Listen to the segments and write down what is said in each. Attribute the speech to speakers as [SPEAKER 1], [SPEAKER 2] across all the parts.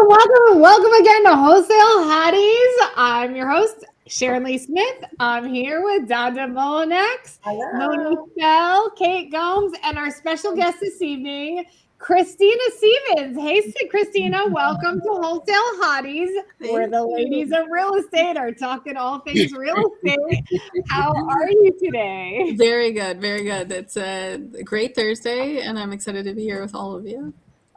[SPEAKER 1] welcome again to Wholesale Hotties. I'm your host, Sharon Lee Smith. I'm here with Dada Molinex, Monique Bell, Kate Gomes, and our special guest this evening, Christina Stevens. Hey, Christina, welcome to Wholesale Hotties, where the ladies of real estate are talking all things real estate. How are you today?
[SPEAKER 2] Very good, very good. It's a great Thursday, and I'm excited to be here with all of you.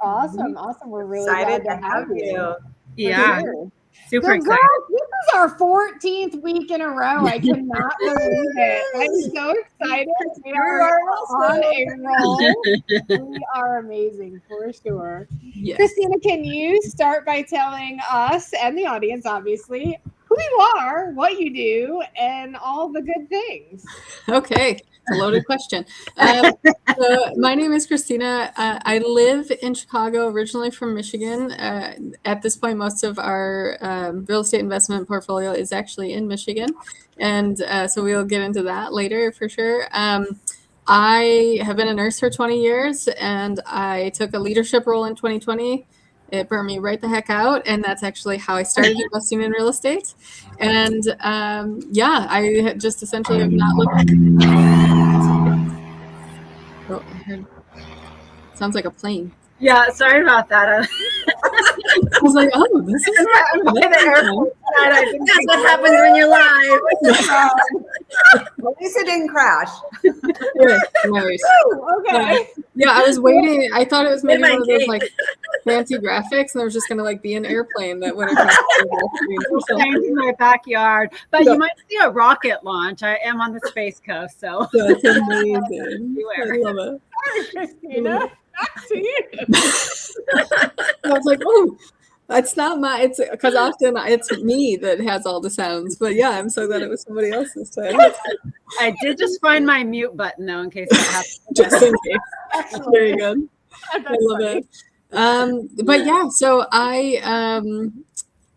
[SPEAKER 1] Awesome. We're really excited glad to have you.
[SPEAKER 3] Yeah,
[SPEAKER 1] sure.
[SPEAKER 3] super excited.
[SPEAKER 1] Girl, this is our 14th week in a row. I cannot believe it. I'm so excited. We are on a roll. We are amazing for sure. Yes. Christina, can you start by telling us and the audience, obviously, who you are, what you do, and all the good things?
[SPEAKER 2] Okay. It's a loaded question. So my name is Christina. I live in Chicago, originally from Michigan. At this point, most of our real estate investment portfolio is actually in Michigan. And so we'll get into that later for sure. I have been a nurse for 20 years, and I took a leadership role in 2020. It burned me right the heck out, and that's actually how I started investing in real estate. And I just essentially have not looked. Oh, I heard. Sounds like a plane.
[SPEAKER 3] Yeah, sorry about that.
[SPEAKER 2] I was like, oh, this is
[SPEAKER 4] that's what happens when you're live. At least it didn't crash.
[SPEAKER 2] Nice.
[SPEAKER 1] Okay.
[SPEAKER 2] Yeah, I was waiting. I thought it was maybe one of those like fancy graphics, and there was just gonna like be an airplane that went across the
[SPEAKER 3] screen in my backyard. But you might see a rocket launch. I am on the Space Coast, so
[SPEAKER 2] that's amazing. I love it.
[SPEAKER 1] Hi, Christina. Back to you.
[SPEAKER 2] I was like, oh, it's not it's because often it's me that has all the sounds. But yeah, I'm so glad it was somebody else this time.
[SPEAKER 3] I did just find my mute button though, in case that happens.
[SPEAKER 2] Just in case. Very good. I love it. But yeah, so I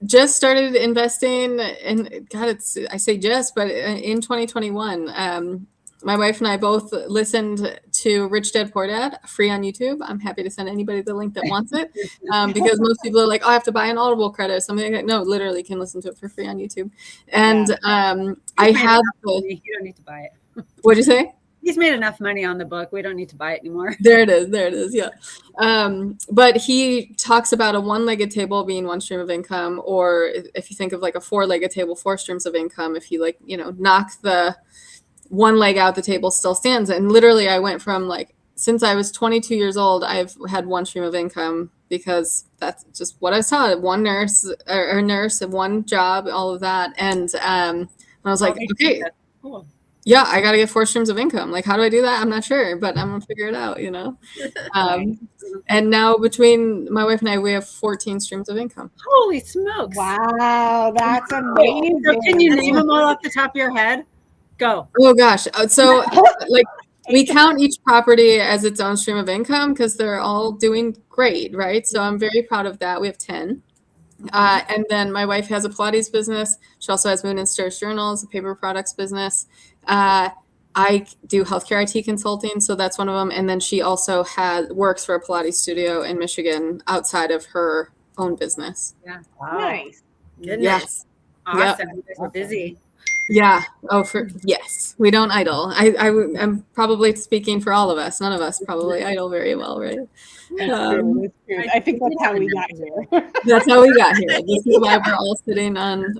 [SPEAKER 2] just started investing in I say just, but in 2021. My wife and I both listened to Rich Dad Poor Dad, free on YouTube. I'm happy to send anybody the link that wants it, because most people are like, oh, I have to buy an Audible credit or something like that. No, literally can listen to it for free on YouTube. And I have
[SPEAKER 3] you don't need to buy it.
[SPEAKER 2] What'd you say?
[SPEAKER 3] He's made enough money on the book. We don't need to buy it anymore.
[SPEAKER 2] There it is. Yeah. But he talks about a one-legged table being one stream of income, or if you think of like a four-legged table, 4 streams of income, if you knock the one leg out, the table still stands. And literally I went from since I was 22 years old, I've had one stream of income, because that's just what I was taught. One nurse or nurse and one job, all of that. And I was like, okay, cool. Yeah, I got to get 4 streams of income. Like, how do I do that? I'm not sure, but I'm going to figure it out, And now between my wife and I, we have 14 streams of income.
[SPEAKER 3] Holy smokes.
[SPEAKER 1] Wow, that's amazing.
[SPEAKER 3] So can you name them all off the top of your head? Go.
[SPEAKER 2] Oh gosh. So we count each property as its own stream of income because they're all doing great, right? So I'm very proud of that. We have 10. And then my wife has a Pilates business. She also has Moon and Stars Journals, a paper products business. I do healthcare IT consulting, so that's one of them. And then she also works for a Pilates studio in Michigan outside of her own business.
[SPEAKER 3] Yeah.
[SPEAKER 1] Wow. Nice.
[SPEAKER 3] Goodness.
[SPEAKER 2] Yes.
[SPEAKER 3] Awesome. Yep. You guys are busy.
[SPEAKER 2] Yeah. Yes. We don't idle. I'm probably speaking for all of us. None of us probably idle very well, right?
[SPEAKER 1] I think that's how we got here.
[SPEAKER 2] That's how we got here. This is why we're all sitting on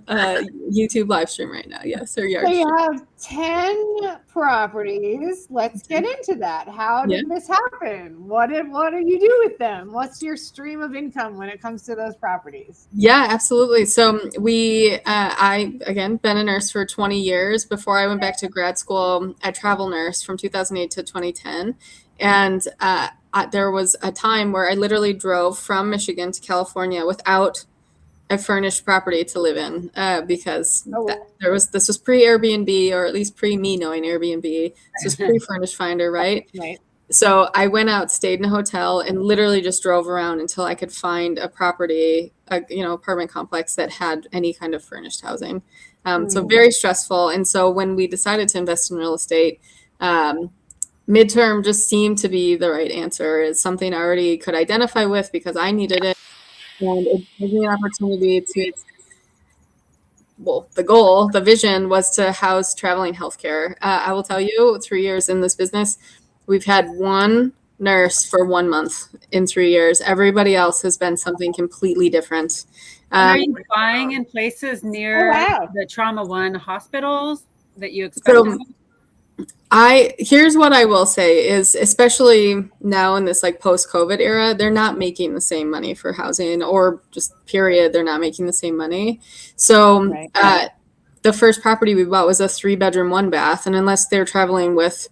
[SPEAKER 2] YouTube live stream right now. Yes, or yard.
[SPEAKER 1] So you have 10 properties. Let's get into that. How did this happen? What do you do with them? What's your stream of income when it comes to those properties?
[SPEAKER 2] Yeah, absolutely. So I again been a nurse for 20 years. Before I went back to grad school, I travel nursed from 2008 to 2010, and there was a time where I literally drove from Michigan to California without a furnished property to live in, because this was pre-Airbnb, or at least pre-me knowing Airbnb. This was pre-Furnished Finder, right?
[SPEAKER 1] Right.
[SPEAKER 2] So I went out, stayed in a hotel, and literally just drove around until I could find a property, apartment complex that had any kind of furnished housing. So very stressful. And so when we decided to invest in real estate, midterm just seemed to be the right answer. It's something I already could identify with because I needed it. And it gives me an opportunity to, well, the vision was to house traveling healthcare. I will tell you, 3 years in this business, we've had one nurse for 1 month in 3 years. Everybody else has been something completely different.
[SPEAKER 3] And are you buying in places near the Trauma One hospitals that you expect?
[SPEAKER 2] So here's what I will say is, especially now in this like post-COVID era, they're not making the same money for housing, or just period, they're not making the same money. So the first property we bought was a 3-bedroom, 1-bath, and unless they're traveling with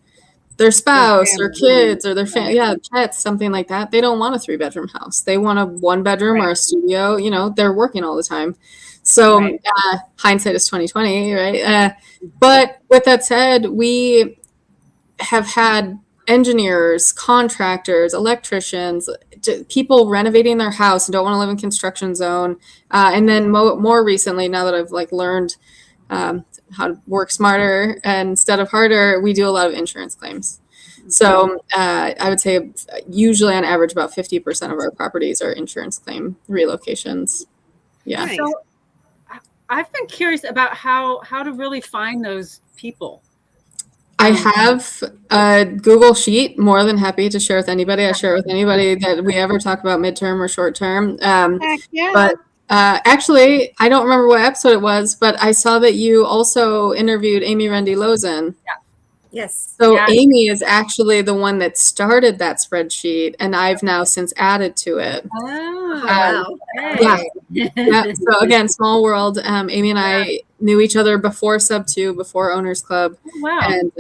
[SPEAKER 2] their spouse or kids or their pets, something like that, they don't want a 3-bedroom house. They want a 1-bedroom or a studio. You know, they're working all the time. So hindsight is 2020, right? But with that said, we have had engineers, contractors, electricians, people renovating their house and don't want to live in construction zone. And then more recently, now that I've like learned how to work smarter instead of harder, we do a lot of insurance claims. So I would say usually on average about 50% of our properties are insurance claim relocations. Yeah.
[SPEAKER 3] So I've been curious about how to really find those people.
[SPEAKER 2] I have a Google sheet, more than happy to share with anybody. I share it with anybody that we ever talk about midterm or short term. But actually, I don't remember what episode it was, but I saw that you also interviewed Amy Rendy Lozen.
[SPEAKER 4] Yeah. Yes.
[SPEAKER 2] So Amy is actually the one that started that spreadsheet, and I've now since added to it.
[SPEAKER 4] Oh, wow.
[SPEAKER 2] So again, small world. Amy and I knew each other before Sub 2, before Owners Club.
[SPEAKER 3] Wow.
[SPEAKER 2] And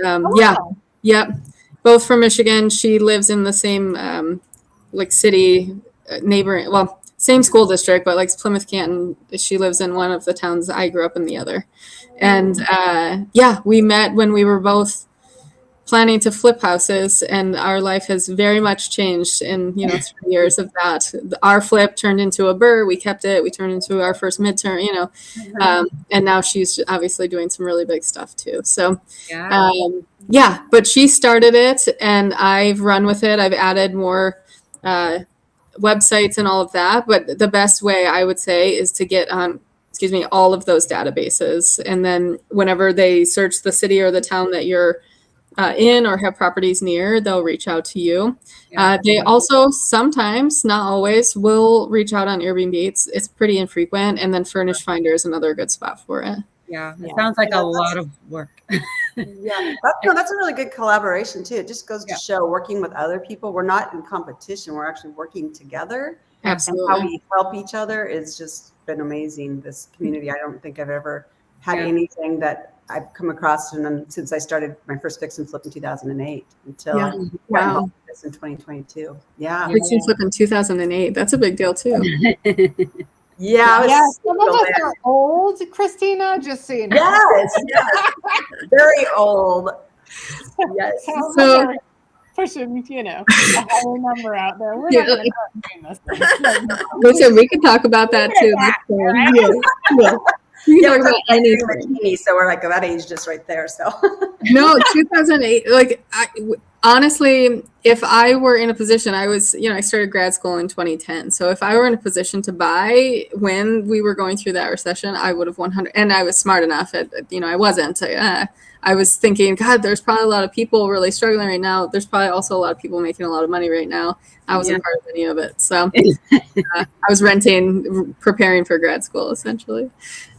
[SPEAKER 2] both from Michigan. She lives in the same like city, neighboring, well, same school district, but like Plymouth Canton. She lives in one of the towns. I grew up in the other. And we met when we were both planning to flip houses, and our life has very much changed in 3 years of that. Our flip turned into a burr, we kept it, we turned into our first midterm, and now she's obviously doing some really big stuff too. So but she started it and I've run with it. I've added more websites and all of that, but the best way I would say is to get on all of those databases, and then whenever they search the city or the town that you're in or have properties near, they'll reach out to you. They also sometimes, not always, will reach out on Airbnb. It's pretty infrequent, and then Furnish Finder is another good spot for it.
[SPEAKER 3] It sounds like a lot of work.
[SPEAKER 4] That's a really good collaboration too. It just goes to show, working with other people, we're not in competition, we're actually working together.
[SPEAKER 2] Absolutely.
[SPEAKER 4] And how we help each other is just been amazing. This community, I don't think I've ever had anything that I've come across since I started my first fix and flip in 2008 until I got involved with this in 2022.
[SPEAKER 2] Fix and flip in 2008. That's a big deal too.
[SPEAKER 1] Some of us are old, Christina, just so you know.
[SPEAKER 4] Yes. Very old. Yes.
[SPEAKER 1] So pushing, a higher number out there. We're not going to doing this.
[SPEAKER 2] Listen, we can talk about that too. You can talk about anything.
[SPEAKER 4] So we're like that age just right there. So
[SPEAKER 2] no, 2008. Like honestly, if I were in a position, I was, I started grad school in 2010. So if I were in a position to buy when we were going through that recession, I would have 100. And I was smart enough. I wasn't. I was thinking, God, there's probably a lot of people really struggling right now. There's probably also a lot of people making a lot of money right now. I wasn't part of any of it. So I was renting, preparing for grad school, essentially.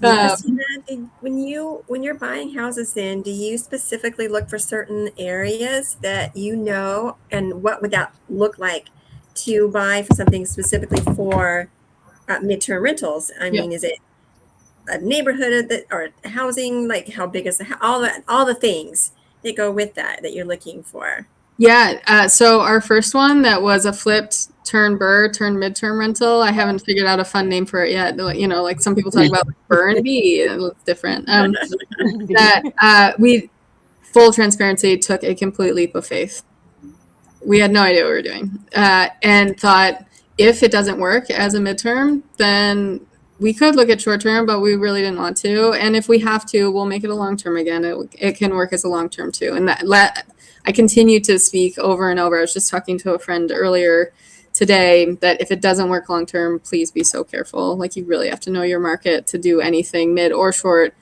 [SPEAKER 5] When you're buying houses, then do you specifically look for certain areas that and what would that look like to buy for something specifically for midterm rentals? I mean, is it a neighborhood or housing? Like, how big is all the things that go with that you're looking for?
[SPEAKER 2] So our first one that was a flipped turn midterm rental. I haven't figured out a fun name for it yet. Like some people talk about Burr and B. It's different. We, full transparency, took a complete leap of faith. We had no idea what we were doing, and thought if it doesn't work as a midterm, then we could look at short term, but we really didn't want to. And if we have to, we'll make it a long term again. It can work as a long term too. And I continue to speak over and over. I was just talking to a friend earlier today that if it doesn't work long term, please be so careful. Like, you really have to know your market to do anything mid or short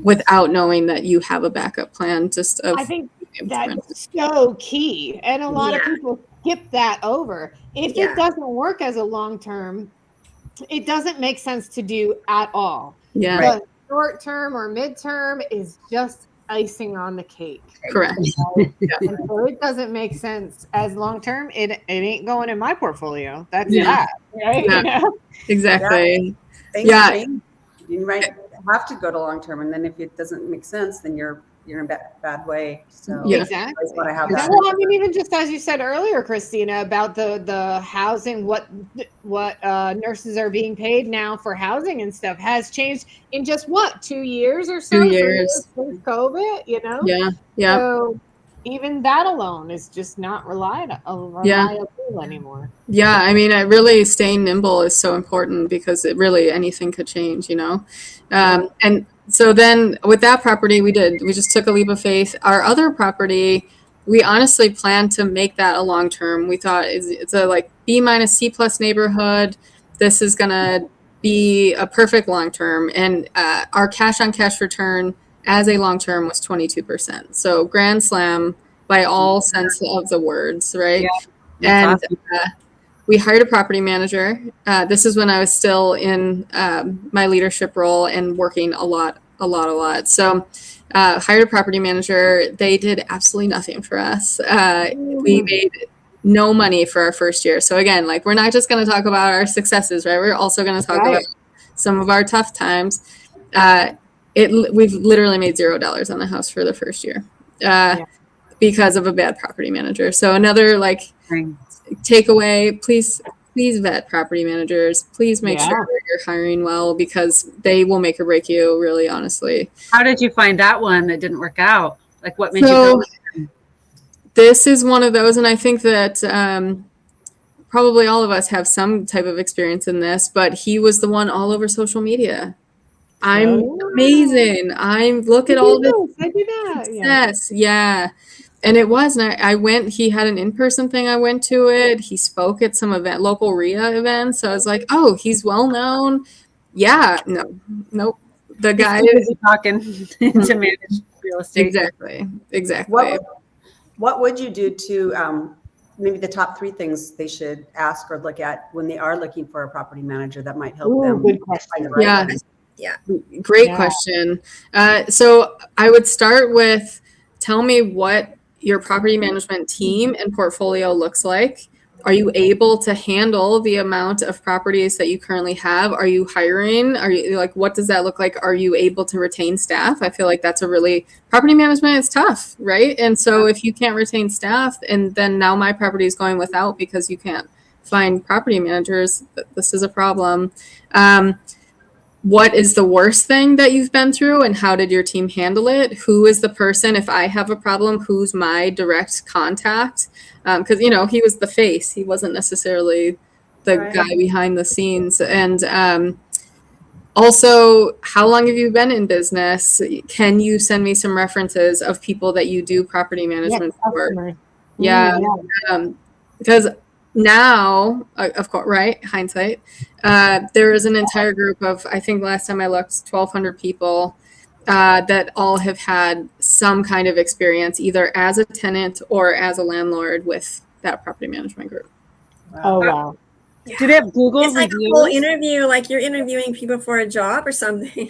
[SPEAKER 2] without knowing that you have a backup plan. Just of
[SPEAKER 1] I think that's so key, and a lot of people skip that over. If it doesn't work as a long term, it doesn't make sense to do at all.
[SPEAKER 2] Yeah.
[SPEAKER 1] The short term or midterm is just icing on the cake.
[SPEAKER 2] Correct.
[SPEAKER 1] And so it doesn't make sense as long term. It ain't going in my portfolio. That's that, right?
[SPEAKER 2] Yeah.
[SPEAKER 1] You know?
[SPEAKER 2] Exactly.
[SPEAKER 4] Things change. You might have to go to long term, and then if it doesn't make sense, then you're in a bad way. So
[SPEAKER 1] exactly.
[SPEAKER 4] I have that.
[SPEAKER 1] Well, I mean, even just as you said earlier, Christina, about the housing, what nurses are being paid now for housing and stuff has changed in just 2 years or so.
[SPEAKER 2] 2 years
[SPEAKER 1] since COVID, you know.
[SPEAKER 2] Yeah.
[SPEAKER 1] So even that alone is just not reliable anymore.
[SPEAKER 2] Yeah, I mean, really staying nimble is so important, because it really, anything could change, you know. And so then with that property, we just took a leap of faith. Our other property, we honestly planned to make that a long term. We thought it's a like B- C+ neighborhood. This is gonna be a perfect long term, and our cash on cash return as a long term was 22%. So grand slam by all sense of the words, right?
[SPEAKER 3] Yeah,
[SPEAKER 2] and we hired a property manager. This is when I was still in my leadership role and working a lot. So hired a property manager. They did absolutely nothing for us. We made no money for our first year. So again, like, we're not just going to talk about our successes, right? We're also going to talk about some of our tough times. We've literally made $0 on the house for the first year because of a bad property manager. So another takeaway, please vet property managers. Please make sure you're hiring well, because they will make or break you, really, honestly.
[SPEAKER 3] How did you find that one that didn't work out? Like, what made you go?
[SPEAKER 2] This is one of those, and I think that probably all of us have some type of experience in this, but he was the one all over social media. I'm amazing. Look at all this.
[SPEAKER 1] I do that.
[SPEAKER 2] Success. Yeah. And it was, and I went, he had an in-person thing. I went to it. He spoke at some local RIA events. So I was like, oh, he's well-known. Yeah. Nope. The guy
[SPEAKER 3] is talking to manage real estate.
[SPEAKER 2] Exactly.
[SPEAKER 4] What would you do to, maybe the top 3 things they should ask or look at when they are looking for a property manager that might help them?
[SPEAKER 1] Good question.
[SPEAKER 2] Great question. So I would start with, tell me what your property management team and portfolio looks like. Are you able to handle the amount of properties that you currently have? Are you hiring? Are you, like, what does that look like? Are you able to retain staff? I feel like that's property management is tough, right? And so if you can't retain staff, and then now my property is going without because you can't find property managers, this is a problem. What is the worst thing that you've been through, and how did your team handle it? Who is the person, if I have a problem, who's my direct contact? Because, he was the face. He wasn't necessarily the guy behind the scenes. And also, how long have you been in business? Can you send me some references of people that you do property management for? Because now, of course, right, hindsight, there is an entire group of, I think last time I looked, 1,200 people that all have had some kind of experience, either as a tenant or as a landlord with that property management group.
[SPEAKER 1] Oh, wow.
[SPEAKER 3] Do they have Google
[SPEAKER 5] It's like
[SPEAKER 3] reviews?
[SPEAKER 5] a whole interview, like you're interviewing people for a job or something.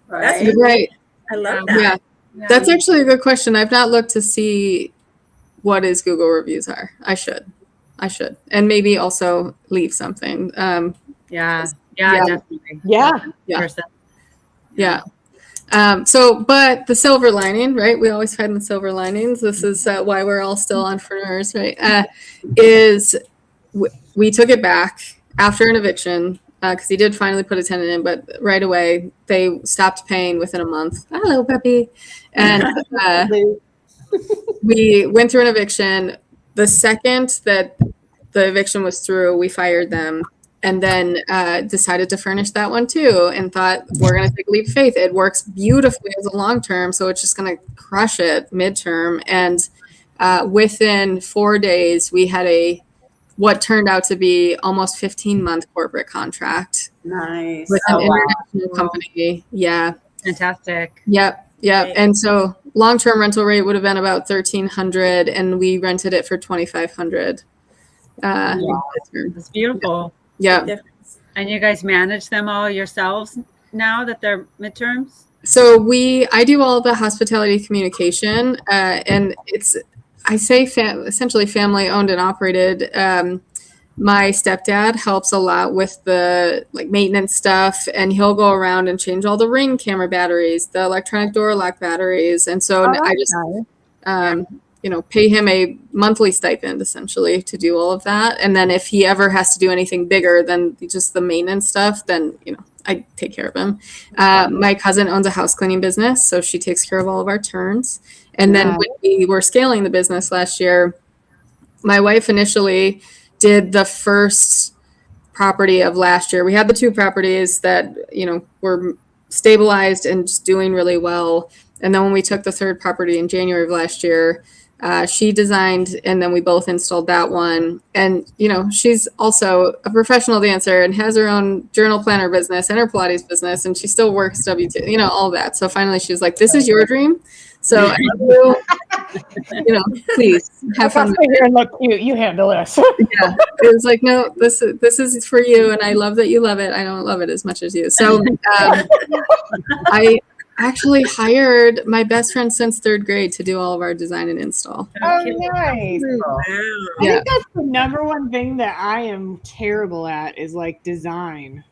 [SPEAKER 4] Right.
[SPEAKER 2] Right.
[SPEAKER 5] I love that.
[SPEAKER 2] Yeah. That's actually a good question. I've not looked to see what his Google reviews are. I should. And maybe also leave something.
[SPEAKER 3] Definitely.
[SPEAKER 2] But the silver lining, right? We always find the silver linings. This is why we're all still entrepreneurs, right? Is we took it back after an eviction, because he did finally put a tenant in, but right away they stopped paying within a month. Hello, puppy. And we went through an eviction. The second that the eviction was through, we fired them, and then decided to furnish that one too, and thought, we're going to take a leap of faith. It works beautifully as a long term, so it's just going to crush it midterm. And within 4 days, we had a what turned out to be almost 15-month corporate contract
[SPEAKER 4] Nice.
[SPEAKER 2] with an international company. Yeah.
[SPEAKER 3] Fantastic.
[SPEAKER 2] Yep.
[SPEAKER 5] Right.
[SPEAKER 2] And so long-term rental rate would have been about $1,300, and we rented it for $2,500.
[SPEAKER 3] It's beautiful.
[SPEAKER 2] Yeah.
[SPEAKER 5] Difference.
[SPEAKER 3] And you guys manage them all yourselves now that they're midterms?
[SPEAKER 2] So I do all the hospitality communication, and I say essentially family owned and operated. My stepdad helps a lot with the maintenance stuff, and he'll go around and change all the Ring camera batteries, the electronic door lock batteries, and so I just pay him a monthly stipend essentially to do all of that. And then if he ever has to do anything bigger than just the maintenance stuff, then I take care of him. My cousin owns a house cleaning business, so she takes care of all of our turns. And then when we were scaling the business last year, my wife initially did the first property of last year. We had the 2 properties that, were stabilized and just doing really well. And then when we took the 3rd property in January of last year, she designed, and then we both installed that one. And, she's also a professional dancer and has her own journal planner business and her Pilates business, and she still works W2, all that. So finally she was like, this is your dream. So, please have fun.
[SPEAKER 1] Here and look cute. You handle this.
[SPEAKER 2] Yeah. It was like, no, this is for you. And I love that you love it. I don't love it as much as you. So I actually hired my best friend since 3rd grade to do all of our design and install.
[SPEAKER 1] Oh, nice.
[SPEAKER 5] Wow.
[SPEAKER 1] I think that's the number one thing that I am terrible at is design,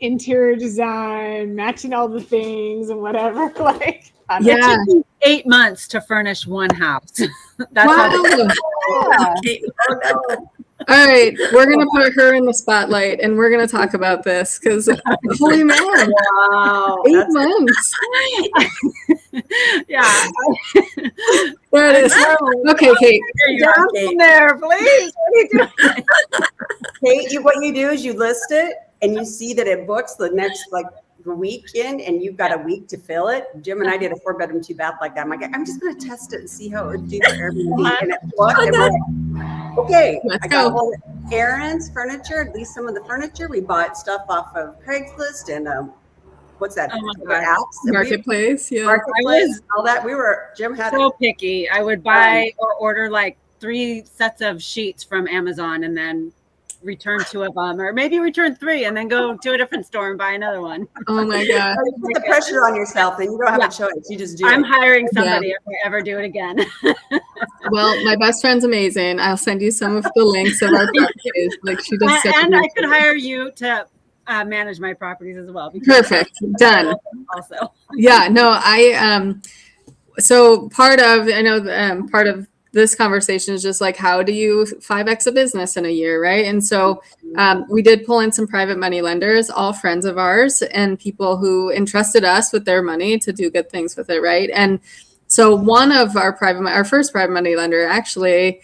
[SPEAKER 1] interior design, matching all the things and whatever.
[SPEAKER 3] It took me 8 months to furnish one house. That's
[SPEAKER 2] All right, we're gonna put her in the spotlight, and we're gonna talk about this because holy man,
[SPEAKER 4] wow,
[SPEAKER 2] 8 months.
[SPEAKER 3] Yeah.
[SPEAKER 2] There it is. Okay, Kate.
[SPEAKER 3] Down there, please. What are you doing?
[SPEAKER 4] Kate, what you do is you list it, and you see that it books the next weekend, and you've got a week to fill it. Jim and I did a 4-bedroom, 2-bath like that. I'm like, I'm just going to test it and see how it would do for Airbnb. And it booked. And we're like, okay,
[SPEAKER 2] Let's
[SPEAKER 4] I got
[SPEAKER 2] go.
[SPEAKER 4] all Aaron's furniture, at least some of the furniture. We bought stuff off of Craigslist and what's that?
[SPEAKER 3] Oh my
[SPEAKER 4] The
[SPEAKER 3] God.
[SPEAKER 4] apps.
[SPEAKER 2] Marketplace, yeah.
[SPEAKER 4] Marketplace, all that. Jim had
[SPEAKER 3] So picky. I would buy or order 3 sets of sheets from Amazon and then return 2 of them, or maybe return 3 and then go to a different store and buy another one.
[SPEAKER 2] Oh my God.
[SPEAKER 4] You put the pressure on yourself, and you don't have a choice. You just do
[SPEAKER 3] I'm
[SPEAKER 4] it.
[SPEAKER 3] hiring somebody if I ever do it again.
[SPEAKER 2] Well, my best friend's amazing. I'll send you some of the links of our properties. She does such
[SPEAKER 3] And
[SPEAKER 2] a
[SPEAKER 3] I
[SPEAKER 2] good
[SPEAKER 3] could
[SPEAKER 2] job.
[SPEAKER 3] hire you to manage my properties as well.
[SPEAKER 2] Perfect. Done.
[SPEAKER 3] Also.
[SPEAKER 2] Yeah, no, so part of this conversation is just how do you 5x a business in a year, right? And so we did pull in some private money lenders, all friends of ours and people who entrusted us with their money to do good things with it, right? And so one of our first private money lender, actually,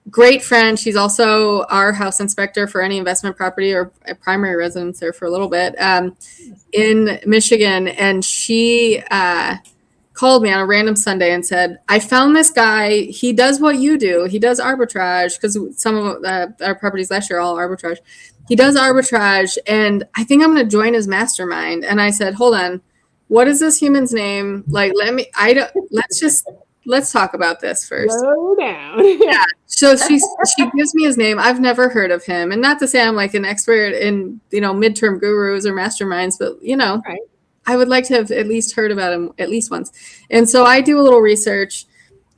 [SPEAKER 2] great friend. She's also our house inspector for any investment property or a primary residence there for a little bit in Michigan. And she called me on a random Sunday and said, I found this guy. He does what you do. He does arbitrage, because some of our properties last year are all arbitrage. He does arbitrage, and I think I'm going to join his mastermind. And I said, hold on, what is this human's name? Let's talk about this first.
[SPEAKER 1] Slow down.
[SPEAKER 2] Yeah. So she gives me his name. I've never heard of him. And not to say I'm an expert in, midterm gurus or masterminds, but
[SPEAKER 1] Right.
[SPEAKER 2] I would like to have at least heard about him at least once. And so I do a little research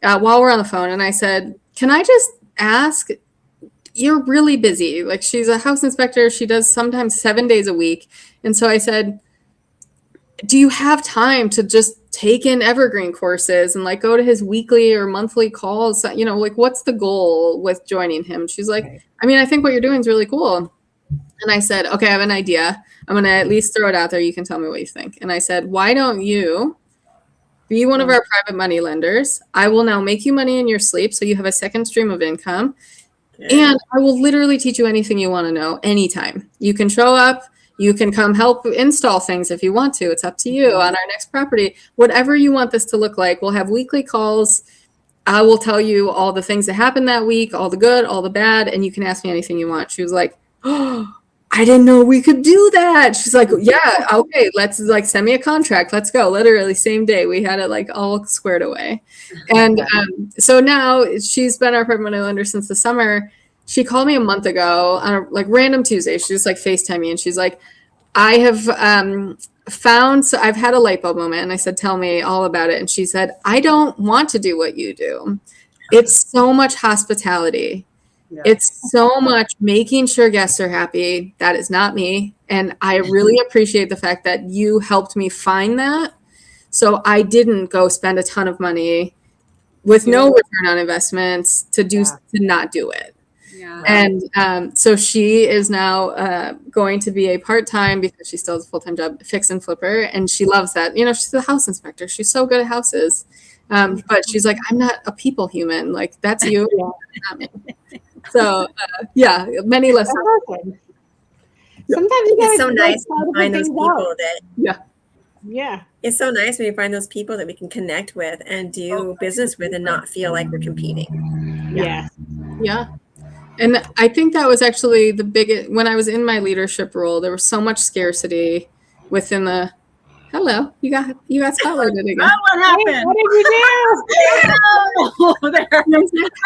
[SPEAKER 2] while we're on the phone. And I said, can I just ask, you're really busy. She's a house inspector. She does sometimes 7 days a week. And so I said, do you have time to just take in evergreen courses and go to his weekly or monthly calls? What's the goal with joining him? She's like, I think what you're doing is really cool. And I said, okay, I have an idea. I'm going to at least throw it out there. You can tell me what you think. And I said, why don't you be one of our private money lenders? I will now make you money in your sleep, so you have a second stream of income. Okay. And I will literally teach you anything you want to know anytime. You can show up. You can come help install things if you want to. It's up to you on our next property. Whatever you want this to look like. We'll have weekly calls. I will tell you all the things that happened that week, all the good, all the bad, and you can ask me anything you want. She was like, oh, I didn't know we could do that. She's like, yeah, okay, let's like send me a contract. Let's go. Literally same day. We had it like all squared away. And so now she's been our permanent lender since the summer. She called me a month ago on a like random Tuesday. She just like FaceTimed me and she's like, I have so I've had a light bulb moment. And I said, tell me all about it. And she said, I don't want to do what you do. It's so much hospitality. Yeah. It's so much making sure guests are happy. That is not me. And I really appreciate the fact that you helped me find that. So I didn't go spend a ton of money with no return on investments to not do it. Yeah. And so she is now going to be a part-time, because she still has a full-time job, fix and flipper. And she loves that. You know, she's a house inspector. She's so good at houses. But she's like, I'm not a people human. Like, that's you. Not me. So, many lessons.
[SPEAKER 1] Sometimes
[SPEAKER 5] it's so nice to find those people that.
[SPEAKER 1] Yeah.
[SPEAKER 5] It's so nice when you find those people that we can connect with and do business with and not feel like we're competing.
[SPEAKER 1] Yeah.
[SPEAKER 2] Yeah. And I think that was actually the biggest, when I was in my leadership role, there was so much scarcity within the, hello, you got spotlighted again.
[SPEAKER 3] Oh, what happened?
[SPEAKER 1] Hey, what did you do?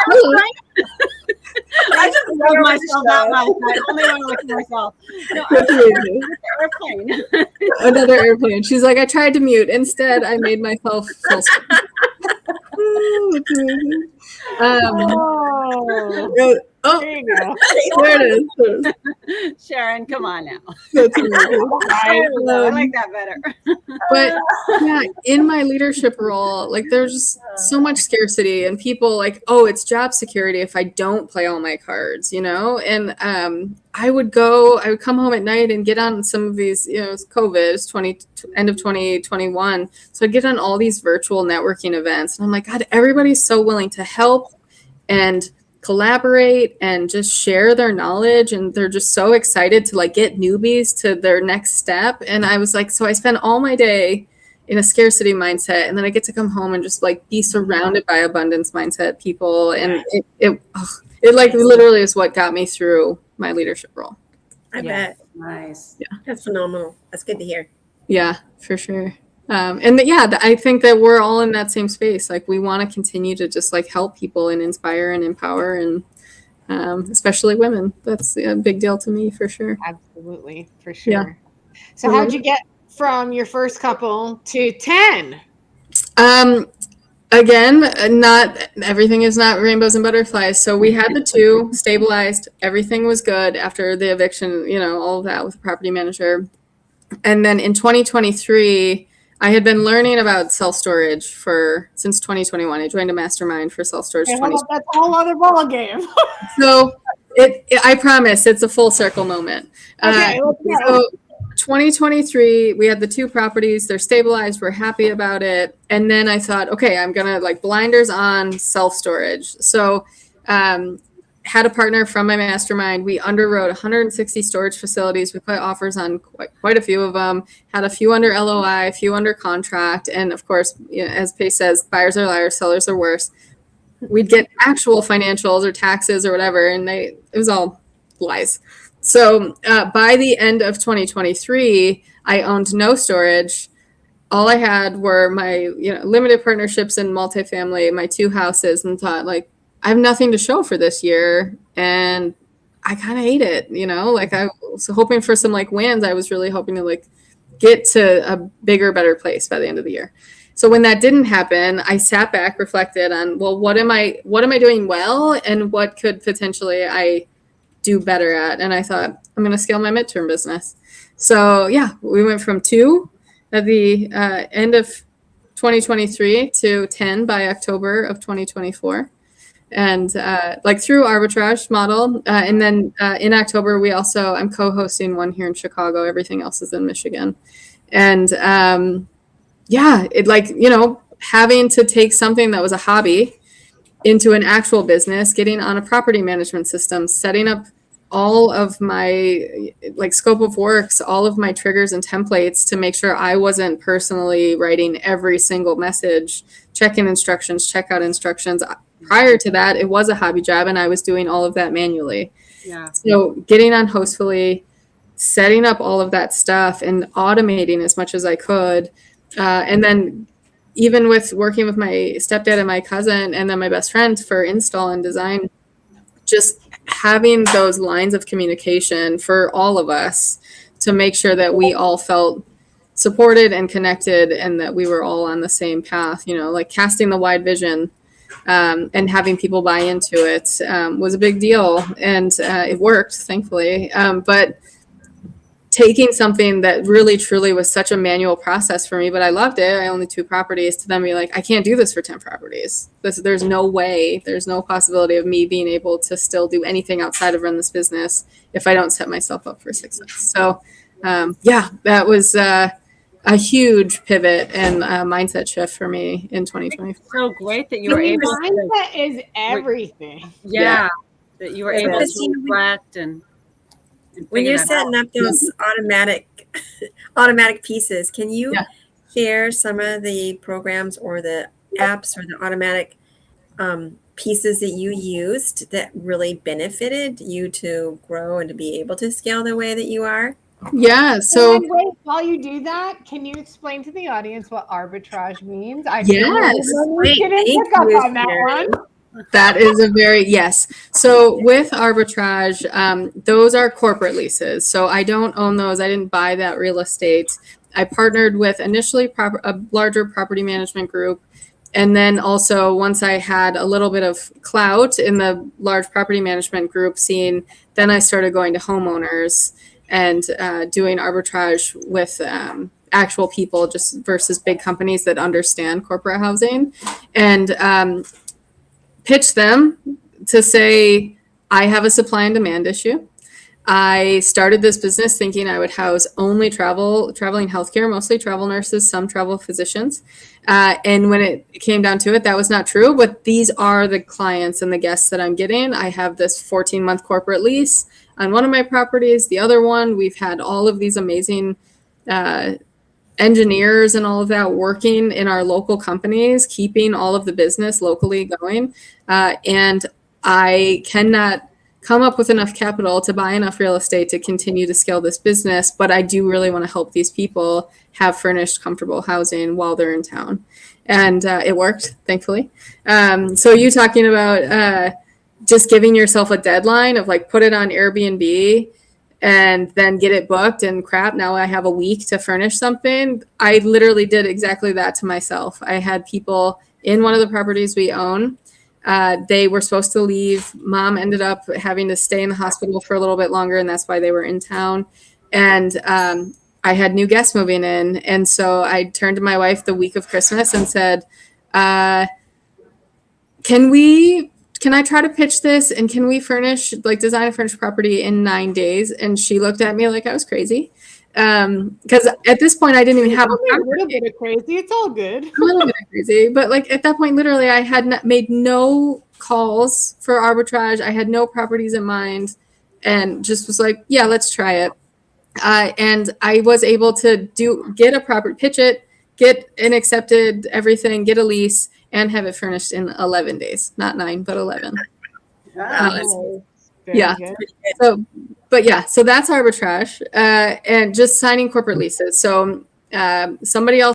[SPEAKER 3] Hello. I just love myself that much. I only want to look at myself. No, airplane.
[SPEAKER 2] Another airplane. She's like, I tried to mute. Instead, I made myself full screen.
[SPEAKER 1] There you go.
[SPEAKER 2] There it is.
[SPEAKER 3] Sharon, come on now.
[SPEAKER 2] That's
[SPEAKER 3] I like that better.
[SPEAKER 2] But yeah, in my leadership role, like there's just so much scarcity and people like, oh, it's job security if I don't play all my cards, you know? And I would come home at night and get on some of these, you know, COVID, end of 2021. So I'd get on all these virtual networking events. And I'm like, God, everybody's so willing to help and collaborate and just share their knowledge, and they're just so excited to like get newbies to their next step. And I was like, so I spend all my day in a scarcity mindset, and then I get to come home and just like be surrounded by abundance mindset people, and it like literally is what got me through my leadership role.
[SPEAKER 5] I bet.
[SPEAKER 4] Nice.
[SPEAKER 2] Yeah,
[SPEAKER 5] that's phenomenal. That's good to hear.
[SPEAKER 2] Yeah, for sure. I think that we're all in that same space. Like we want to continue to just like help people and inspire and empower, and especially women. That's a big deal to me for sure.
[SPEAKER 1] Absolutely, for sure. Yeah. So how'd you get from your first couple to 10?
[SPEAKER 2] Again, not everything is not rainbows and butterflies. So we had the 2 stabilized. Everything was good after the eviction, you know, all of that with the property manager. And then in 2023, I had been learning about self-storage since 2021. I joined a mastermind for self-storage.
[SPEAKER 1] That's a whole other ball game.
[SPEAKER 2] So I promise it's a full circle moment.
[SPEAKER 1] Okay,
[SPEAKER 2] so 2023, we had the 2 properties. They're stabilized. We're happy about it. And then I thought, okay, I'm going to like blinders on self-storage. So had a partner from my mastermind. We underwrote 160 storage facilities. We put offers on quite a few of them, had a few under LOI, a few under contract. And of course, you know, as Pace says, buyers are liars, sellers are worse. We'd get actual financials or taxes or whatever, and it was all lies. So by the end of 2023, I owned no storage. All I had were my limited partnerships in multifamily, my 2 houses, and thought like, I have nothing to show for this year, and I kind of hate it, you know, like I was hoping for some like wins. I was really hoping to like get to a bigger, better place by the end of the year. So when that didn't happen, I sat back, reflected on, well, what am I doing well, and what could potentially I do better at? And I thought, I'm going to scale my midterm business. So yeah, we went from 2 at the end of 2023 to 10 by October of 2024. And like through arbitrage model. And then in October, I'm co-hosting one here in Chicago. Everything else is in Michigan. And it like, you know, having to take something that was a hobby into an actual business, getting on a property management system, setting up all of my like scope of works, all of my triggers and templates to make sure I wasn't personally writing every single message, check-in instructions, checkout instructions. Prior to that, it was a hobby job and I was doing all of that manually.
[SPEAKER 3] Yeah.
[SPEAKER 2] So getting on Hostfully, setting up all of that stuff and automating as much as I could. And then even with working with my stepdad and my cousin and then my best friend for install and design, just having those lines of communication for all of us to make sure that we all felt supported and connected and that we were all on the same path, you know, like casting the wide vision and having people buy into it was a big deal. And it worked, thankfully. But taking something that really truly was such a manual process for me, but I loved it. I owned 2 properties, to then be like, I can't do this for 10 properties. There's no way, there's no possibility of me being able to still do anything outside of run this business if I don't set myself up for success. So yeah, that was a huge pivot and mindset shift for me in 2024.
[SPEAKER 3] So great that you were able to.
[SPEAKER 1] Mindset is everything.
[SPEAKER 3] Yeah, that you were able
[SPEAKER 5] Christina,
[SPEAKER 3] to reflect and
[SPEAKER 5] when you're setting up those automatic pieces, can you share some of the programs or the apps or the automatic pieces that you used that really benefited you to grow and to be able to scale the way that you are?
[SPEAKER 2] Yeah. So
[SPEAKER 1] wait, while you do that, can you explain to the audience what arbitrage means? I
[SPEAKER 2] yes.
[SPEAKER 1] didn't pick up on that one.
[SPEAKER 2] That is a very, yes. So with arbitrage, those are corporate leases. So I don't own those. I didn't buy that real estate. I partnered with initially a larger property management group. And then also once I had a little bit of clout in the large property management group scene, then I started going to homeowners and doing arbitrage with actual people just versus big companies that understand corporate housing. And pitch them to say, I have a supply and demand issue. I started this business thinking I would house only traveling healthcare, mostly travel nurses, some travel physicians. And when it came down to it, that was not true. But these are the clients and the guests that I'm getting. I have this 14-month corporate lease on one of my properties. The other one, we've had all of these amazing engineers and all of that working in our local companies, keeping all of the business locally going. And I cannot come up with enough capital to buy enough real estate to continue to scale this business. But I do really want to help these people have furnished, comfortable housing while they're in town. And it worked, thankfully. So you talking about just giving yourself a deadline of like, put it on Airbnb and then get it booked and crap, now I have a week to furnish something. I literally did exactly that to myself. I had people in one of the properties we own. They were supposed to leave. Mom ended up having to stay in the hospital for a little bit longer, and that's why they were in town. And I had new guests moving in. And so I turned to my wife the week of Christmas and said, can I try to pitch this and can we design a furnished property in 9 days? And she looked at me like I was crazy. Because at this point I didn't even have
[SPEAKER 1] a little bit of crazy. It's all good.
[SPEAKER 2] A little bit of crazy. But like at that point, literally I had made no calls for arbitrage. I had no properties in mind and just was like, yeah, let's try it. And I was able to get a property, pitch it, get an accepted everything, get a lease, and have it furnished in 11 days. Not 9, but 11. Yeah. So that's arbitrage and just signing corporate leases. So somebody else.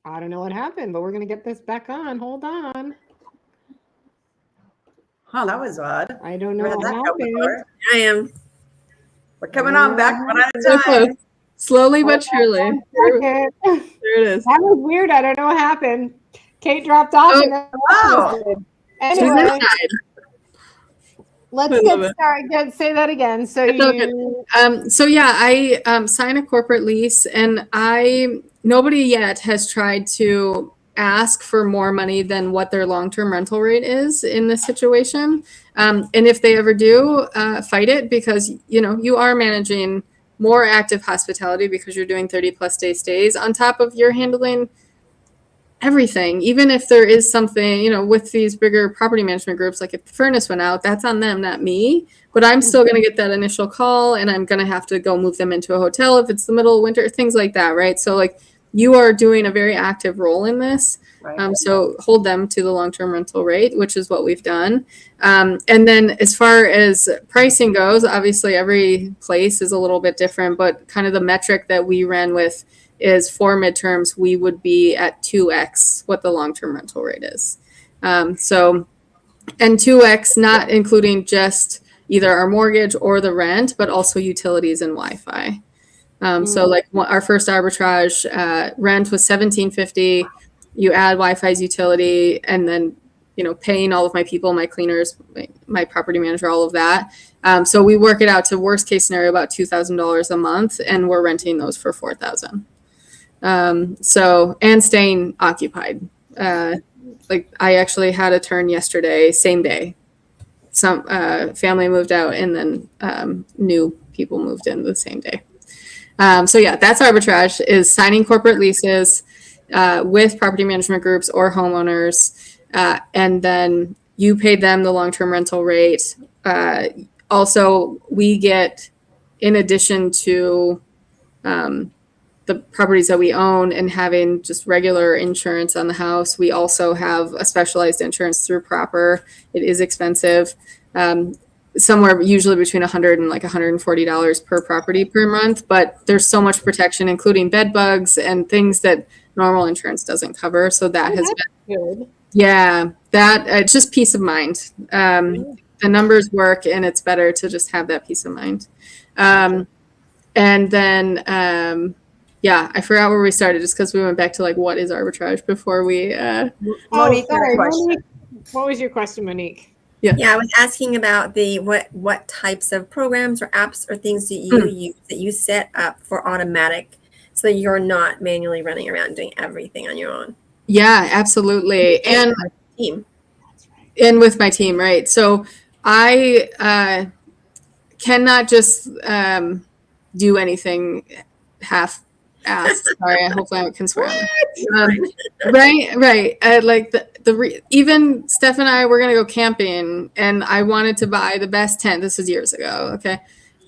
[SPEAKER 1] I don't know what happened, but we're going to get this back on. Hold on.
[SPEAKER 4] Oh, that was odd.
[SPEAKER 1] I don't know what happened.
[SPEAKER 5] I am.
[SPEAKER 4] We're coming on back one at a time.
[SPEAKER 2] Slowly but surely. There it is.
[SPEAKER 1] That was weird. I don't know what happened. Kate dropped off. Anyway, let's get started. Say that again. So
[SPEAKER 2] I sign a corporate lease, and nobody yet has tried to ask for more money than what their long-term rental rate is in this situation. And if they ever do, fight it, because you are managing more active hospitality because you're doing 30 plus day stays on top of you're handling everything. Even if there is something, you know, with these bigger property management groups, like if the furnace went out, that's on them, not me. But I'm still going to get that initial call, and I'm going to have to go move them into a hotel if it's the middle of winter, things like that, right? So like you are doing a very active role in this.
[SPEAKER 4] Right.
[SPEAKER 2] So hold them to the long-term rental rate, which is what we've done. And then as far as pricing goes, obviously every place is a little bit different, but kind of the metric that we ran with is for midterms, we would be at 2x what the long-term rental rate is. And 2x, not including just either our mortgage or the rent, but also utilities and Wi-Fi. So like our first arbitrage rent was $1,750. You add Wi-Fi's utility, and then, you know, paying all of my people, my cleaners, my property manager, all of that. So we work it out to worst case scenario about $2,000 a month, and we're renting those for $4,000. So, and staying occupied. Like I actually had a turn yesterday, same day. Some family moved out, and then new people moved in the same day. So yeah, that's arbitrage, is signing corporate leases with property management groups or homeowners, and then you paid them the long-term rental rate. Also, we get, in addition to the properties that we own and having just regular insurance on the house, we also have a specialized insurance through Proper. It is expensive, somewhere usually between $100 and like $140 per property per month, but there's so much protection, including bed bugs and things that normal insurance doesn't cover. So that has been
[SPEAKER 1] good.
[SPEAKER 2] Yeah, that it's just peace of mind. The numbers work, and it's better to just have that peace of mind. And then yeah, I forgot where we started, just because we went back to like what is arbitrage before we
[SPEAKER 4] Monique,
[SPEAKER 1] sorry,
[SPEAKER 4] question.
[SPEAKER 1] Monique, what was your question, Monique?
[SPEAKER 5] Yeah, I was asking about the what types of programs or apps or things that you use that you set up for automatic, so you're not manually running around doing everything on your own.
[SPEAKER 2] Yeah, absolutely. And
[SPEAKER 5] Team.
[SPEAKER 2] and with my team, right? So I cannot just do anything half-assed. Sorry, I hope I can swear. Right. Like even Steph and I were gonna go camping, and I wanted to buy the best tent. This was years ago. Okay,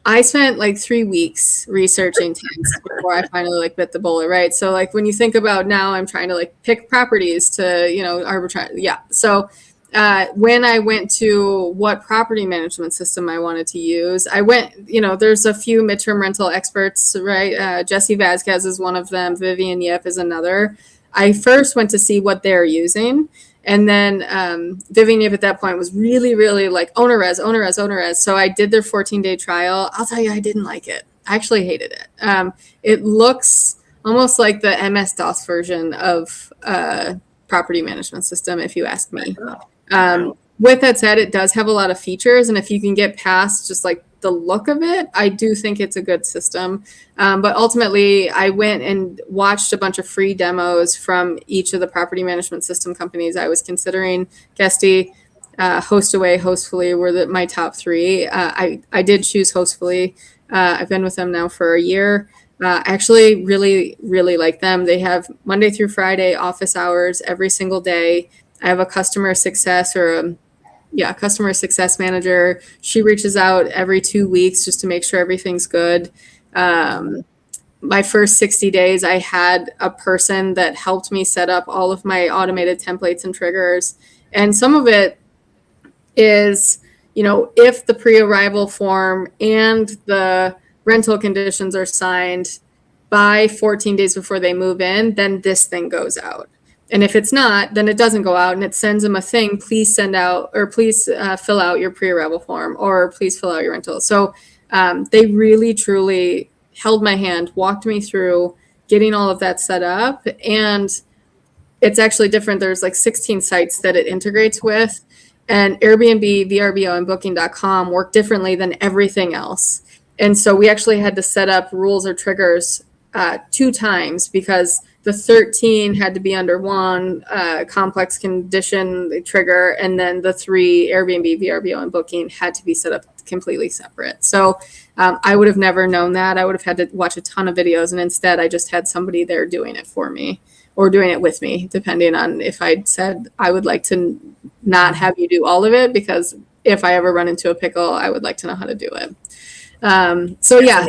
[SPEAKER 2] I spent like 3 weeks researching tents before I finally like bit the bullet. Right. So like when you think about now, I'm trying to like pick properties to, you know, arbitrage. Yeah. So when I went to what property management system I wanted to use, I went, you know, there's a few midterm rental experts, right? Jesse Vasquez is one of them. Vivian Yip is another. I first went to see what they're using. And then Vivian Yip at that point was really, really like owner-res. So I did their 14-day trial. I'll tell you, I didn't like it. I actually hated it. It looks almost like the MS-DOS version of property management system, if you ask me. With that said, it does have a lot of features, and if you can get past just like the look of it, I do think it's a good system. But ultimately, I went and watched a bunch of free demos from each of the property management system companies I was considering. Guesty, Hostaway, Hostfully were my top three. I did choose Hostfully. I've been with them now for a year. I actually really, really like them. They have Monday through Friday office hours every single day. I have a customer success customer success manager. She reaches out every 2 weeks just to make sure everything's good. My first 60 days, I had a person that helped me set up all of my automated templates and triggers. And some of it is, you know, if the pre-arrival form and the rental conditions are signed by 14 days before they move in, then this thing goes out. And if it's not, then it doesn't go out, and it sends them a thing. Please send out, or please fill out your pre-arrival form, or please fill out your rental. So they really, truly held my hand, walked me through getting all of that set up. And it's actually different. There's like 16 sites that it integrates with, and Airbnb, VRBO, and Booking.com work differently than everything else. And so we actually had to set up rules or triggers 2 times, because the 13 had to be under one complex condition trigger, and then the 3 Airbnb, VRBO, and Booking had to be set up at completely separate. So I would have never known that. I would have had to watch a ton of videos, and instead I just had somebody there doing it for me or doing it with me, depending on if I'd said I would like to not have you do all of it, because if I ever run into a pickle, I would like to know how to do it. So yeah.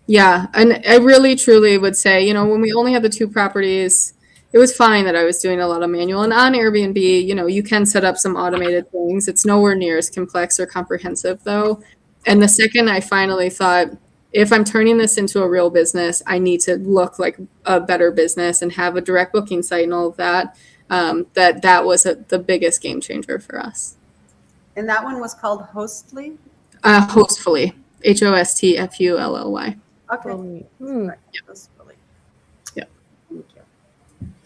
[SPEAKER 2] Yeah. And I really, truly would say, you know, when we only had the 2 properties, it was fine that I was doing a lot of manual. And on Airbnb, you know, you can set up some automated things. It's nowhere near as complex or comprehensive, though. And the second I finally thought, if I'm turning this into a real business, I need to look like a better business and have a direct booking site and all of that. That was the biggest game changer for us.
[SPEAKER 4] And that one was called Hostly?
[SPEAKER 2] Hostfully. HOSTFULLY.
[SPEAKER 4] Okay. Right. Hostfully.
[SPEAKER 2] Yeah.
[SPEAKER 4] Thank you.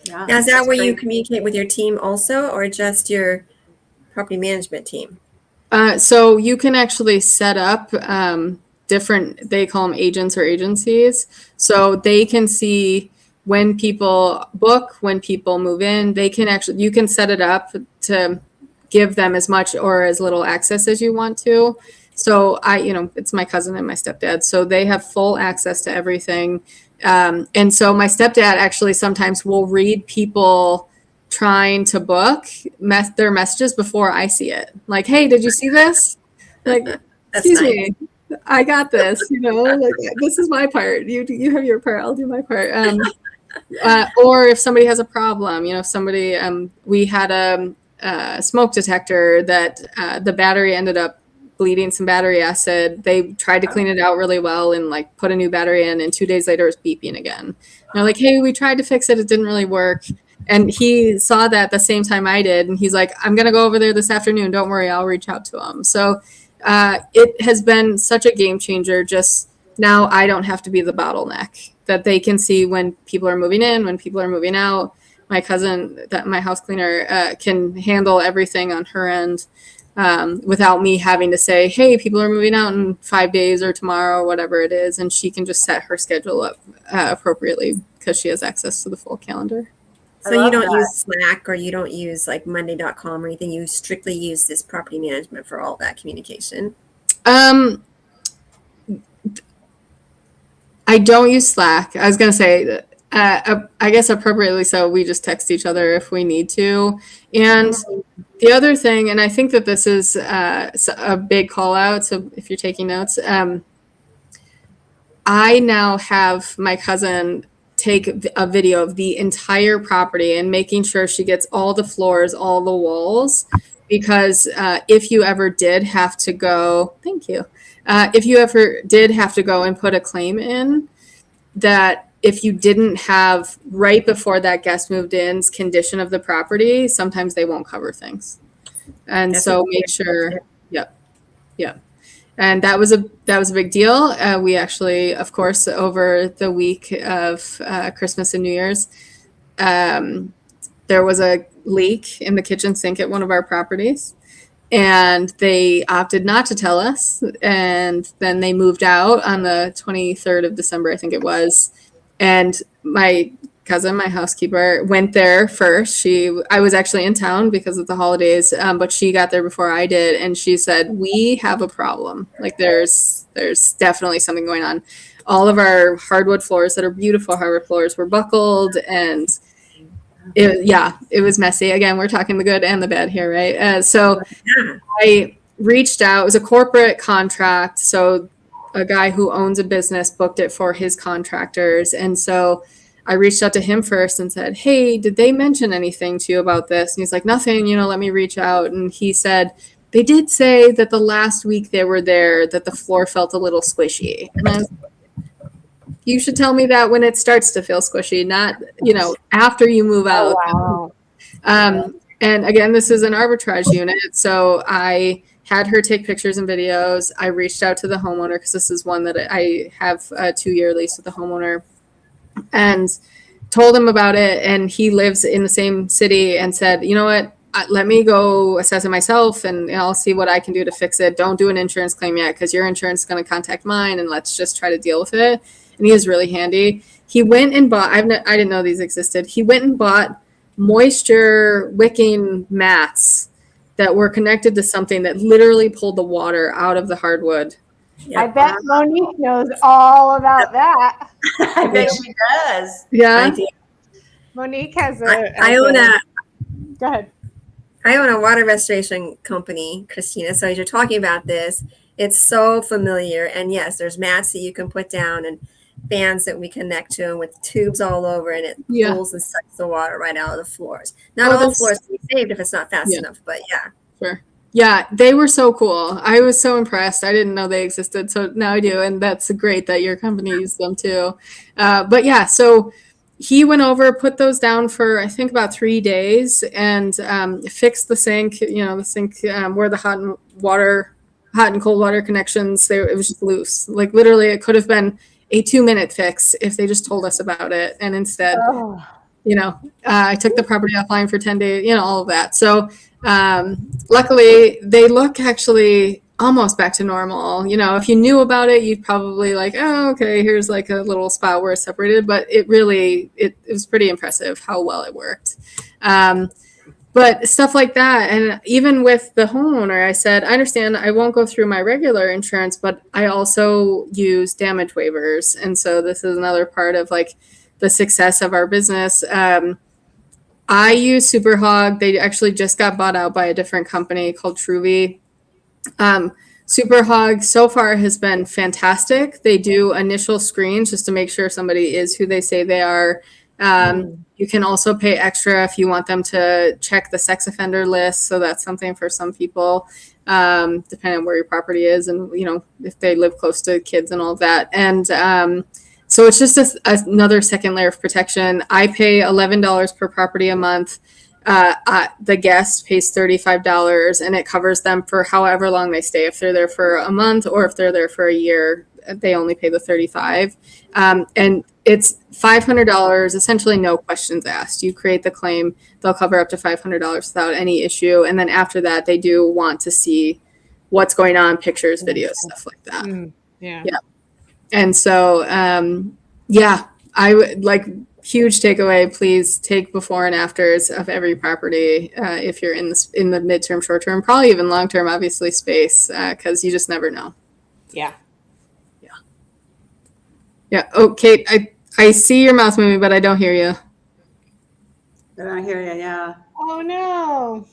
[SPEAKER 4] Yeah.
[SPEAKER 5] Now, is that
[SPEAKER 4] that's
[SPEAKER 5] where you
[SPEAKER 4] great.
[SPEAKER 5] communicate with your team also, or just your property management team?
[SPEAKER 2] So you can actually set up different, they call them agents or agencies. So they can see when people book, when people move in, you can set it up to give them as much or as little access as you want to. So it's my cousin and my stepdad, so they have full access to everything. And so my stepdad actually sometimes will read people trying to book their messages before I see it. Like, hey, did you see this? Like, excuse me, I got this. Like, this is my part. You have your part. I'll do my part. Or if somebody has a problem, if somebody, we had a smoke detector that the battery ended up bleeding some battery acid. They tried to clean it out really well and like put a new battery in, and 2 days later it was beeping again. And they're like, hey, we tried to fix it. It didn't really work. And he saw that the same time I did. And he's like, I'm going to go over there this afternoon. Don't worry. I'll reach out to him. So it has been such a game changer. Just now I don't have to be the bottleneck, that they can see when people are moving in, when people are moving out. My cousin, my house cleaner, can handle everything on her end without me having to say, hey, people are moving out in 5 days or tomorrow or whatever it is. And she can just set her schedule up appropriately because she has access to the full calendar.
[SPEAKER 5] So you don't use Slack, or you don't use like Monday.com or anything. You strictly use this property management for all that communication.
[SPEAKER 2] I don't use Slack. I was going to say, I guess appropriately so, we just text each other if we need to. And the other thing, and I think that this is a big call out, so if you're taking notes, I now have my cousin take a video of the entire property and making sure she gets all the floors, all the walls, because if you ever did have to go, if you ever did have to go and put a claim in, that if you didn't have right before that guest moved in's condition of the property, sometimes they won't cover things. And so make sure, yep. And that was a big deal. We actually, of course, over the week of Christmas and New Year's, there was a leak in the kitchen sink at one of our properties, and they opted not to tell us. And then they moved out on the 23rd of December, I think it was. And my cousin, my housekeeper, went there first. I was actually in town because of the holidays, but she got there before I did, and she said, we have a problem. Like there's definitely something going on. All of our hardwood floors that are beautiful hardwood floors were buckled, and it was messy. Again, we're talking the good and the bad here, right? So I reached out. It was a corporate contract, so a guy who owns a business booked it for his contractors, and so I reached out to him first and said, hey, did they mention anything to you about this? And he's like, nothing, let me reach out. And he said, they did say that the last week they were there, that the floor felt a little squishy. And I was like, you should tell me that when it starts to feel squishy, not, after you move out.
[SPEAKER 1] Oh, wow.
[SPEAKER 2] And again, this is an arbitrage unit. So I had her take pictures and videos. I reached out to the homeowner, because this is one that I have a 2-year lease with the homeowner, and told him about it. And he lives in the same city, and said, you know what, let me go assess it myself, and I'll see what I can do to fix it. Don't do an insurance claim yet, because your insurance is going to contact mine, and let's just try to deal with it. And he is really handy. He went and bought, I didn't know these existed. He went and bought moisture wicking mats that were connected to something that literally pulled the water out of the hardwood.
[SPEAKER 1] I bet Monique knows all about that.
[SPEAKER 4] I bet she does.
[SPEAKER 2] Yeah.
[SPEAKER 5] I do.
[SPEAKER 1] Monique has
[SPEAKER 5] I own
[SPEAKER 1] Go ahead.
[SPEAKER 5] I own a water restoration company, Christina. So as you're talking about this, it's so familiar. And yes, there's mats that you can put down and fans that we connect to with tubes all over, and it pulls and sucks the water right out of the floors. Not all floors can be saved if it's not fast enough, but yeah.
[SPEAKER 2] Sure. Yeah, they were so cool. I was so impressed. I didn't know they existed, so now I do, and that's great that your company used them too. But yeah, so he went over, put those down for I think about 3 days, and fixed the sink. The sink where the hot and cold water connections. It was just loose. Like literally, it could have been a 2-minute fix if they just told us about it, and instead, I took the property offline for 10 days. All of that. So. Luckily, they look actually almost back to normal. If you knew about it, you'd probably like, oh, okay, here's like a little spot where it's separated. But it was pretty impressive how well it worked. But stuff like that, and even with the homeowner, I said, I understand I won't go through my regular insurance, but I also use damage waivers. And so this is another part of like the success of our business. I use Superhog. They actually just got bought out by a different company called Truly. Superhog so far has been fantastic. They do initial screens just to make sure somebody is who they say they are. You can also pay extra if you want them to check the sex offender list. So that's something for some people, depending on where your property is and, if they live close to kids and all of that. And so it's just another second layer of protection. I pay $11 per property a month. The guest pays $35, and it covers them for however long they stay. If they're there for a month or if they're there for a year, they only pay the $35. And it's $500, essentially no questions asked. You create the claim, they'll cover up to $500 without any issue. And then after that, they do want to see what's going on, pictures, videos, stuff like that.
[SPEAKER 1] Yeah.
[SPEAKER 2] And so, I would like huge takeaway. Please take before and afters of every property if you're in the midterm, short term, probably even long term, obviously space, because you just never know.
[SPEAKER 1] Yeah.
[SPEAKER 2] Oh, Kate, I see your mouth moving, but I don't hear you.
[SPEAKER 4] I don't hear you. Yeah.
[SPEAKER 1] Oh no.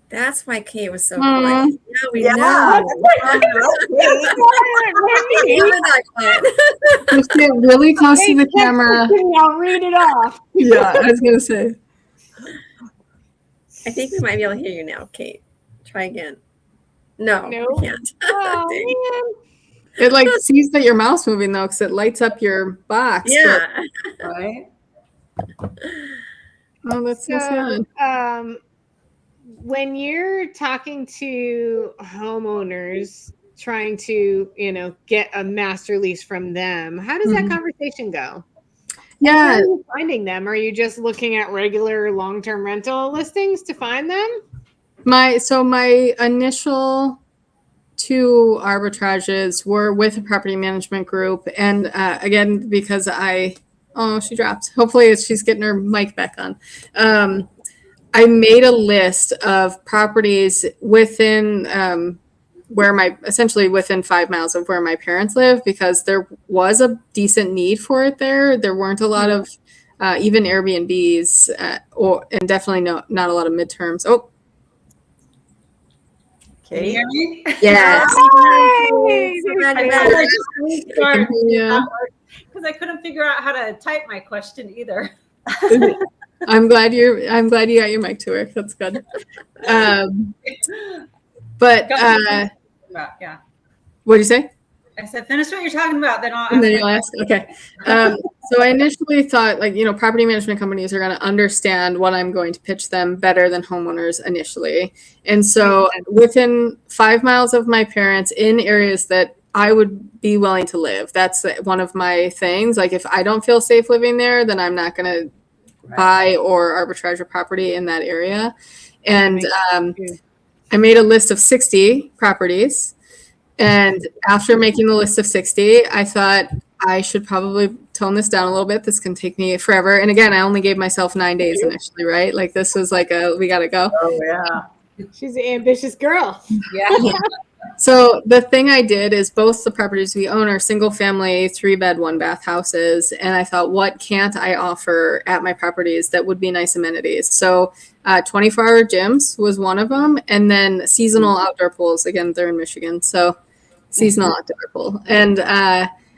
[SPEAKER 5] That's why Kate was so quiet. Now we know.
[SPEAKER 2] Just get really close to the camera.
[SPEAKER 1] I'll read it off.
[SPEAKER 2] Yeah, I was gonna say.
[SPEAKER 5] I think we might be able to hear you now, Kate. Try again. No, we can't.
[SPEAKER 1] Oh,
[SPEAKER 2] It like sees that your mouth's moving though, because it lights up your box.
[SPEAKER 5] Yeah.
[SPEAKER 4] Right.
[SPEAKER 2] Oh, that's so sad.
[SPEAKER 1] When you're talking to homeowners trying to, get a master lease from them, how does that conversation go?
[SPEAKER 2] Yeah.
[SPEAKER 1] How are you finding them? Are you just looking at regular long-term rental listings to find them?
[SPEAKER 2] My initial 2 arbitrages were with a property management group. And again, because she dropped. Hopefully she's getting her mic back on. I made a list of properties within within 5 miles of where my parents live, because there was a decent need for it there. There weren't a lot of even Airbnbs and definitely not a lot of midterms. Oh,
[SPEAKER 4] Can you hear me?
[SPEAKER 2] yes.
[SPEAKER 3] Because I couldn't figure out how to type my question either.
[SPEAKER 2] I'm glad you got your mic to work. That's good. But
[SPEAKER 3] yeah.
[SPEAKER 2] What did you say?
[SPEAKER 3] I said, finish what you're talking about, then I'll
[SPEAKER 2] ask. Okay. So I initially thought property management companies are going to understand what I'm going to pitch them better than homeowners initially. And so within 5 miles of my parents in areas that I would be willing to live, that's one of my things. Like if I don't feel safe living there, then I'm not going to buy or arbitrage a property in that area. And I made a list of 60 properties. And after making the list of 60, I thought I should probably tone this down a little bit. This can take me forever. And again, I only gave myself 9 days initially, right? Like this was like we got to go.
[SPEAKER 4] Oh yeah.
[SPEAKER 1] She's an ambitious girl.
[SPEAKER 3] Yeah.
[SPEAKER 2] So the thing I did is both the properties we own are single family, 3-bed, 1-bath houses. And I thought, what can't I offer at my properties that would be nice amenities? So 24-hour gyms was one of them. And then seasonal outdoor pools. Again, they're in Michigan. So seasonal outdoor pool. And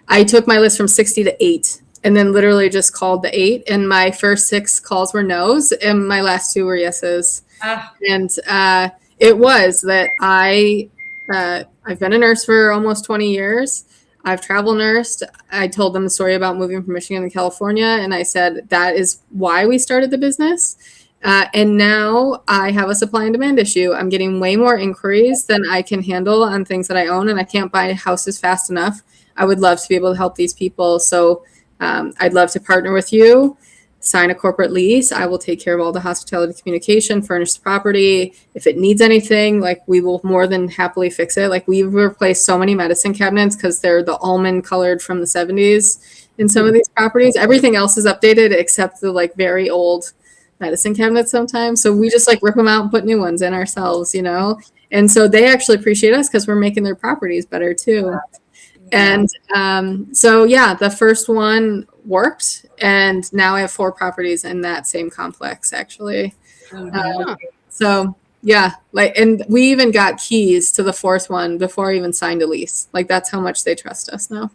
[SPEAKER 2] I took my list from 60 to 8 and then literally just called the 8. And my first 6 calls were no's and my last 2 were yeses. And it was that I've been a nurse for almost 20 years. I've travel nursed. I told them the story about moving from Michigan to California. And I said, that is why we started the business. And now I have a supply and demand issue. I'm getting way more inquiries than I can handle on things that I own. And I can't buy houses fast enough. I would love to be able to help these people. So I'd love to partner with you. Sign a corporate lease. I will take care of all the hospitality communication, furnish the property. If it needs anything, like we will more than happily fix it. Like we've replaced so many medicine cabinets because they're the almond colored from the 70s in some of these properties. Everything else is updated except the like very old medicine cabinets sometimes. So we just like rip them out and put new ones in ourselves, you know? And so they actually appreciate us because we're making their properties better too. And so, yeah, the first one worked. And now I have 4 properties in that same complex, actually. So, yeah, like, and we even got keys to the 4th one before I even signed a lease. Like, that's how much they trust us now.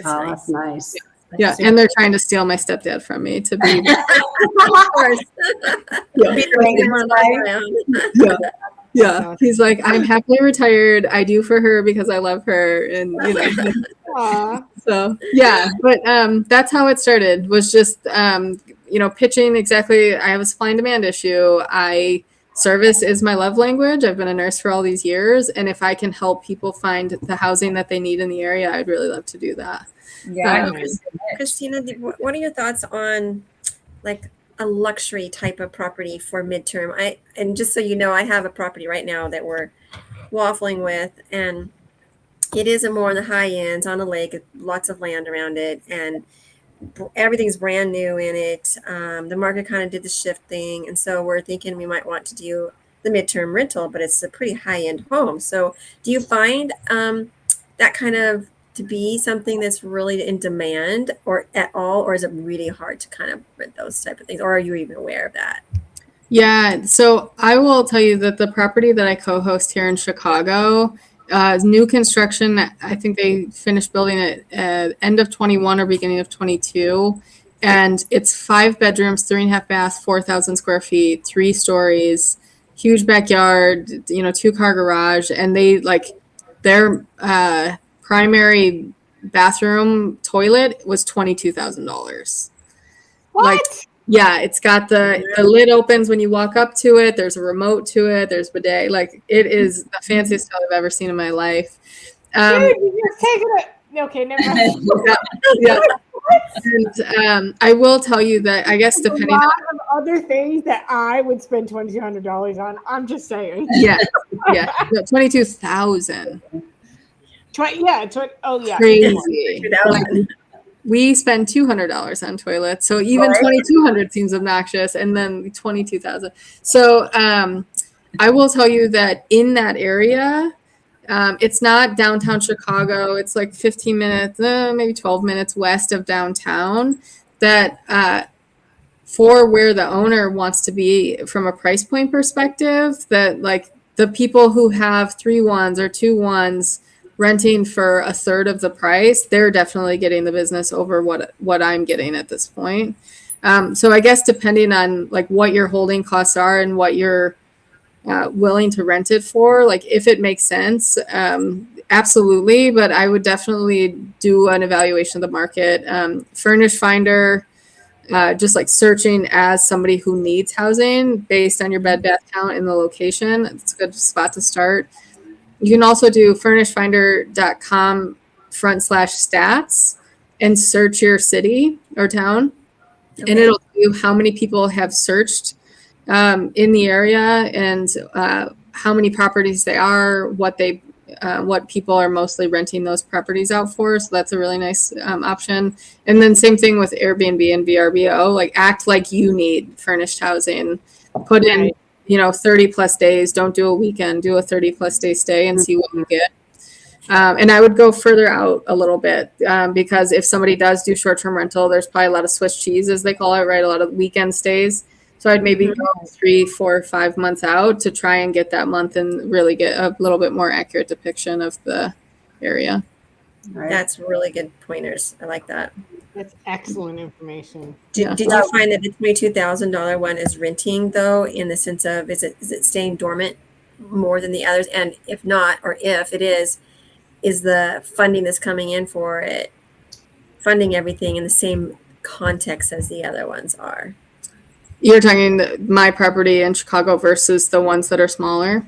[SPEAKER 4] That's nice.
[SPEAKER 2] Yeah. And they're trying to steal my stepdad from me to be.
[SPEAKER 5] Of course.
[SPEAKER 2] Yeah. He's like, I'm happily retired. I do for her because I love her. And, you know, so yeah, but that's how it started was just, you know, pitching exactly. I have a supply and demand issue. Service is my love language. I've been a nurse for all these years. And if I can help people find the housing that they need in the area, I'd really love to do that.
[SPEAKER 3] Yeah.
[SPEAKER 5] Christina, what are your thoughts on like a luxury type of property for midterm? And just so you know, I have a property right now that we're waffling with, and it is more on the high ends on a lake, lots of land around it, and everything's brand new in it. The market kind of did the shift thing, and so we're thinking we might want to do the midterm rental, but it's a pretty high end home. So do you find that kind of to be something that's really in demand or at all, or is it really hard to kind of rent those type of things, or are you even aware of that?
[SPEAKER 2] Yeah, so I will tell you that the property that I co-host here in Chicago, new construction, I think they finished building it at end of 21 or beginning of 22. And it's 5 bedrooms, 3.5 baths, 4,000 square feet, 3 stories, huge backyard, you know, 2-car garage. And they like their primary bathroom toilet was $22,000.
[SPEAKER 1] What?
[SPEAKER 2] Like, yeah, it's got the lid opens when you walk up to it. There's a remote to it. There's bidet. Like it is the fanciest house I've ever seen in my life.
[SPEAKER 1] Dude, you're taking it. Okay, never mind.
[SPEAKER 2] Yeah. And I will tell you that I guess depending
[SPEAKER 1] a lot
[SPEAKER 2] on
[SPEAKER 1] of other things that I would spend $2,200 on. I'm just saying.
[SPEAKER 2] yeah, 22,000.
[SPEAKER 1] Oh yeah.
[SPEAKER 2] Crazy. Like, we spend $200 on toilets, so even $2,200 seems obnoxious, and then $22,000. So I will tell you that in that area, it's not downtown Chicago. It's like 15 minutes, maybe 12 minutes west of downtown. That for where the owner wants to be from a price point perspective, that like the people who have 3 1s or 2 1s renting for 1/3 of the price, they're definitely getting the business over what I'm getting at this point. So I guess depending on like what your holding costs are and what you're willing to rent it for, like if it makes sense, absolutely. But I would definitely do an evaluation of the market. Furnish Finder, just like searching as somebody who needs housing based on your bed bath count and the location. It's a good spot to start. You can also do furnishfinder.com/stats and search your city or town. Okay. And it'll tell you how many people have searched in the area and how many properties they are, what they what people are mostly renting those properties out for. So that's a really nice option. And then same thing with Airbnb and VRBO, like act like you need furnished housing, put in, 30 plus days, don't do a weekend, do a 30 plus day stay and see what you get. And I would go further out a little bit because if somebody does do short-term rental, there's probably a lot of Swiss cheese, as they call it, right? A lot of weekend stays. So I'd maybe go 3, 4, 5 months out to try and get that month and really get a little bit more accurate depiction of the area.
[SPEAKER 4] Right.
[SPEAKER 5] That's really good pointers. I like that.
[SPEAKER 1] That's excellent information.
[SPEAKER 5] Did you find that the $22,000 one is renting though, in the sense of is it staying dormant more than the others? And if not, or if it is the funding that's coming in for it funding everything in the same context as the other ones are?
[SPEAKER 2] You're talking my property in Chicago versus the ones that are smaller?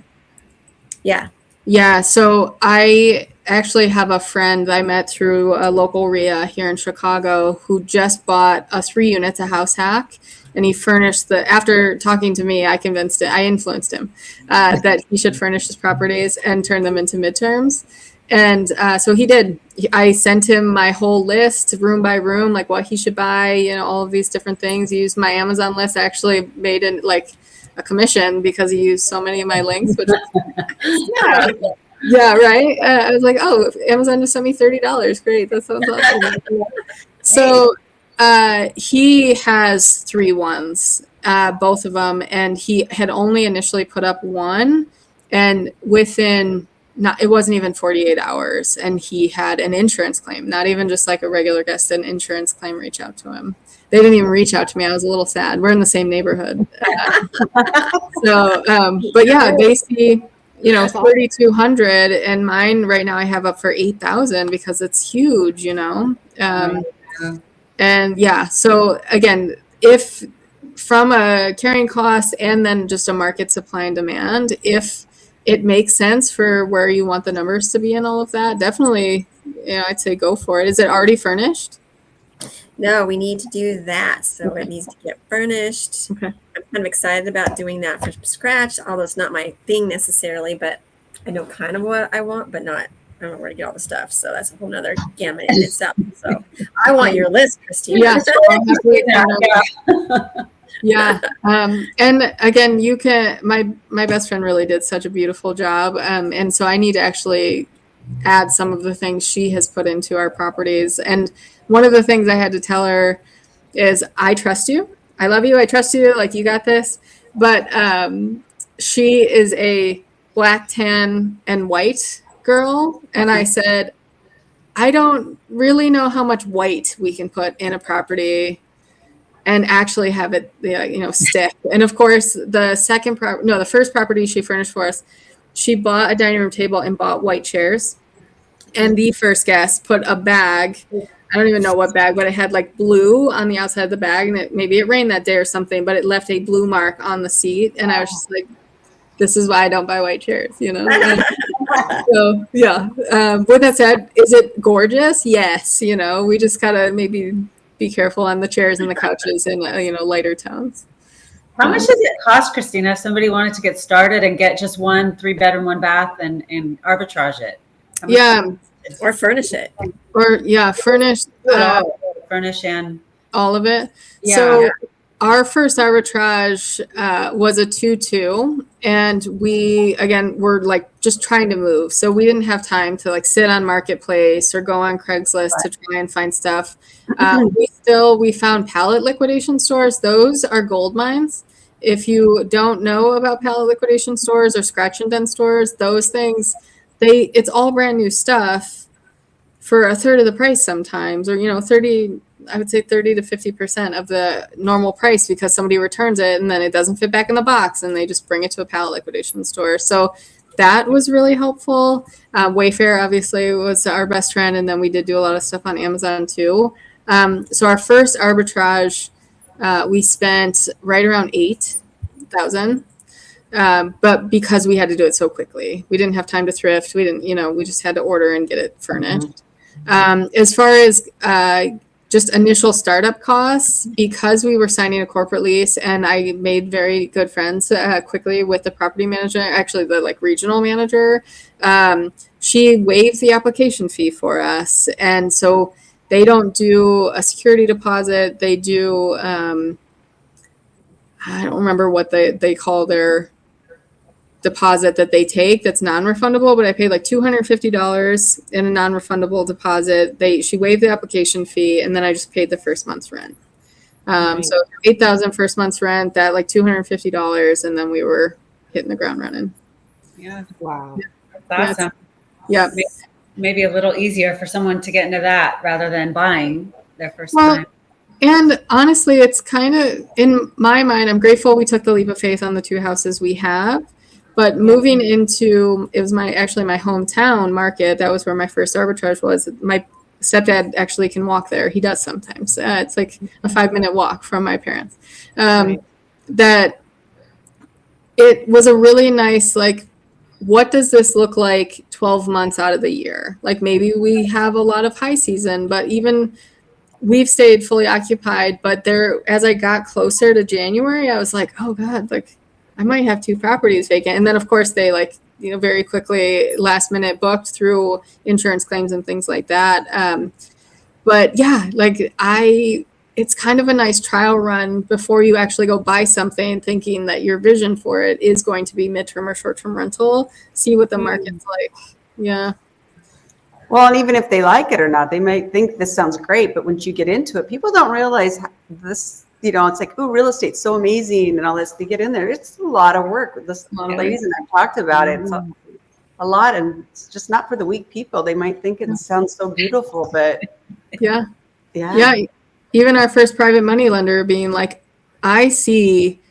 [SPEAKER 5] Yeah.
[SPEAKER 2] Yeah. So I actually have a friend I met through a local RIA here in Chicago who just bought a 3 units, a house hack. And he furnished after talking to me, I influenced him that he should furnish his properties and turn them into midterms. And so he did. I sent him my whole list, room by room, like what he should buy, all of these different things. He used my Amazon list. I actually made it like a commission because he used so many of my links. Which yeah, right. I was like, oh, Amazon just sent me $30. Great, that sounds awesome. So he has 3 ones, both of them, and he had only initially put up one, and within it wasn't even 48 hours, and he had an insurance claim, not even just like a regular guest, an insurance claim reach out to him. They didn't even reach out to me. I was a little sad. We're in the same neighborhood. But yeah, they see, 3,200, and mine right now I have up for 8,000 because it's huge, and yeah, so again, if from a carrying cost and then just a market supply and demand, if it makes sense for where you want the numbers to be and all of that, definitely, I'd say go for it. Is it already furnished?
[SPEAKER 5] No, we need to do that. So it needs to get furnished.
[SPEAKER 2] Okay.
[SPEAKER 5] I'm kind of excited about doing that from scratch, although it's not my thing necessarily, but I know kind of what I want, but I don't know where to get all the stuff. So that's a whole nother gamut in itself. So I want your list, Christina.
[SPEAKER 2] Yeah. And again, you can, my best friend really did such a beautiful job. And so I need to actually add some of the things she has put into our properties. And one of the things I had to tell her is, I trust you. I love you. I trust you. Like, you got this. But she is a black, tan, and white girl. And I said, I don't really know how much white we can put in a property and actually have it, stick. And of course, the first property she furnished for us, she bought a dining room table and bought white chairs. And the first guest put a bag, I don't even know what bag, but it had like blue on the outside of the bag, and maybe it rained that day or something, but it left a blue mark on the seat. And I was just like, this is why I don't buy white chairs, So yeah. With that said, is it gorgeous? Yes. We just gotta maybe be careful on the chairs and the couches in lighter tones.
[SPEAKER 3] How much does it cost, Christina, if somebody wanted to get started and get just 1 3-bedroom, 1 bath and arbitrage it?
[SPEAKER 2] Yeah.
[SPEAKER 5] Or furnish it.
[SPEAKER 2] Or furnish.
[SPEAKER 3] Furnish and
[SPEAKER 2] all of it.
[SPEAKER 3] Yeah.
[SPEAKER 2] So our first arbitrage was a 2-2, and we were like just trying to move, so we didn't have time to like sit on Marketplace or go on Craigslist to try and find stuff. We found pallet liquidation stores. Those are gold mines. If you don't know about pallet liquidation stores or scratch and dent stores, those things, it's all brand new stuff for a third of the price sometimes, or 30 to 50% of the normal price, because somebody returns it and then it doesn't fit back in the box and they just bring it to a pallet liquidation store. So that was really helpful. Wayfair obviously was our best friend, and then we did do a lot of stuff on Amazon too. So our first arbitrage, we spent right around $8,000. But because we had to do it so quickly, we didn't have time to thrift. We didn't, we just had to order and get it furnished. As far as just initial startup costs, because we were signing a corporate lease, and I made very good friends quickly with the property manager, actually the like regional manager. She waived the application fee for us, and so they don't do a security deposit. They do I don't remember what they call their deposit that they take that's non-refundable, but I paid like $250 in a non-refundable deposit. She waived the application fee, and then I just paid the first month's rent. So $8,000 first month's rent, that like $250, and then we were hitting the ground running.
[SPEAKER 3] Yeah.
[SPEAKER 1] Wow.
[SPEAKER 3] That's awesome.
[SPEAKER 2] Yeah.
[SPEAKER 3] Maybe a little easier for someone to get into that rather than buying their first time.
[SPEAKER 2] And honestly, it's kind of, in my mind, I'm grateful we took the leap of faith on the 2 houses we have. But moving into, it was my hometown market. That was where my first arbitrage was. My stepdad actually can walk there. He does sometimes. It's like a 5-minute walk from my parents. That it was a really nice, like, what does this look like 12 months out of the year? Like, maybe we have a lot of high season, but even we've stayed fully occupied. But there, as I got closer to January, I was like, oh God, like, I might have 2 properties vacant. And then of course they very quickly last minute booked through insurance claims and things like that. But yeah, like it's kind of a nice trial run before you actually go buy something, thinking that your vision for it is going to be midterm or short-term rental. See what the market's like. Yeah.
[SPEAKER 4] Well, and even if they like it or not, they might think this sounds great, but once you get into it, people don't realize this. It's like, oh, real estate's so amazing and all this. They get in there, it's a lot of work. This ladies and I talked about it. It's a lot, and it's just not for the weak people. They might think it sounds so beautiful, but yeah.
[SPEAKER 2] Even our first private money lender being like, I see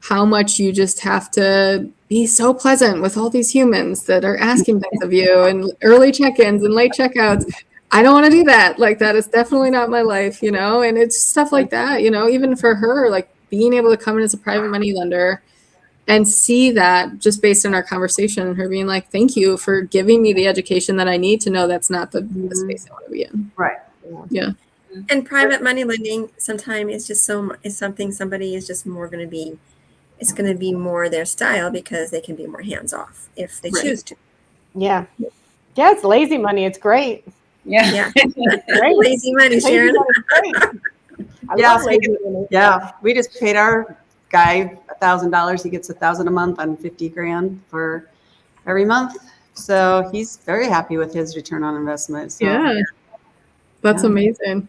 [SPEAKER 2] how much you just have to be so pleasant with all these humans that are asking things of you, and early check-ins and late checkouts. I don't want to do that. Like, that is definitely not my life, and it's stuff like that, even for her, like being able to come in as a private money lender and see that just based on our conversation, and her being like, thank you for giving me the education that I need to know that's not the space I want to be in.
[SPEAKER 4] Right.
[SPEAKER 2] Yeah.
[SPEAKER 5] And private money lending sometimes is just is something somebody is just more going to be, it's going to be more their style because they can be more hands off if they choose to.
[SPEAKER 1] Yeah. Yeah. It's lazy money. It's great.
[SPEAKER 3] Yeah.
[SPEAKER 1] Great.
[SPEAKER 5] Lazy money, Sharon.
[SPEAKER 4] We just paid our guy $1,000. He gets $1,000 a month on $50,000 for every month. So he's very happy with his return on investment. So,
[SPEAKER 2] yeah. That's amazing.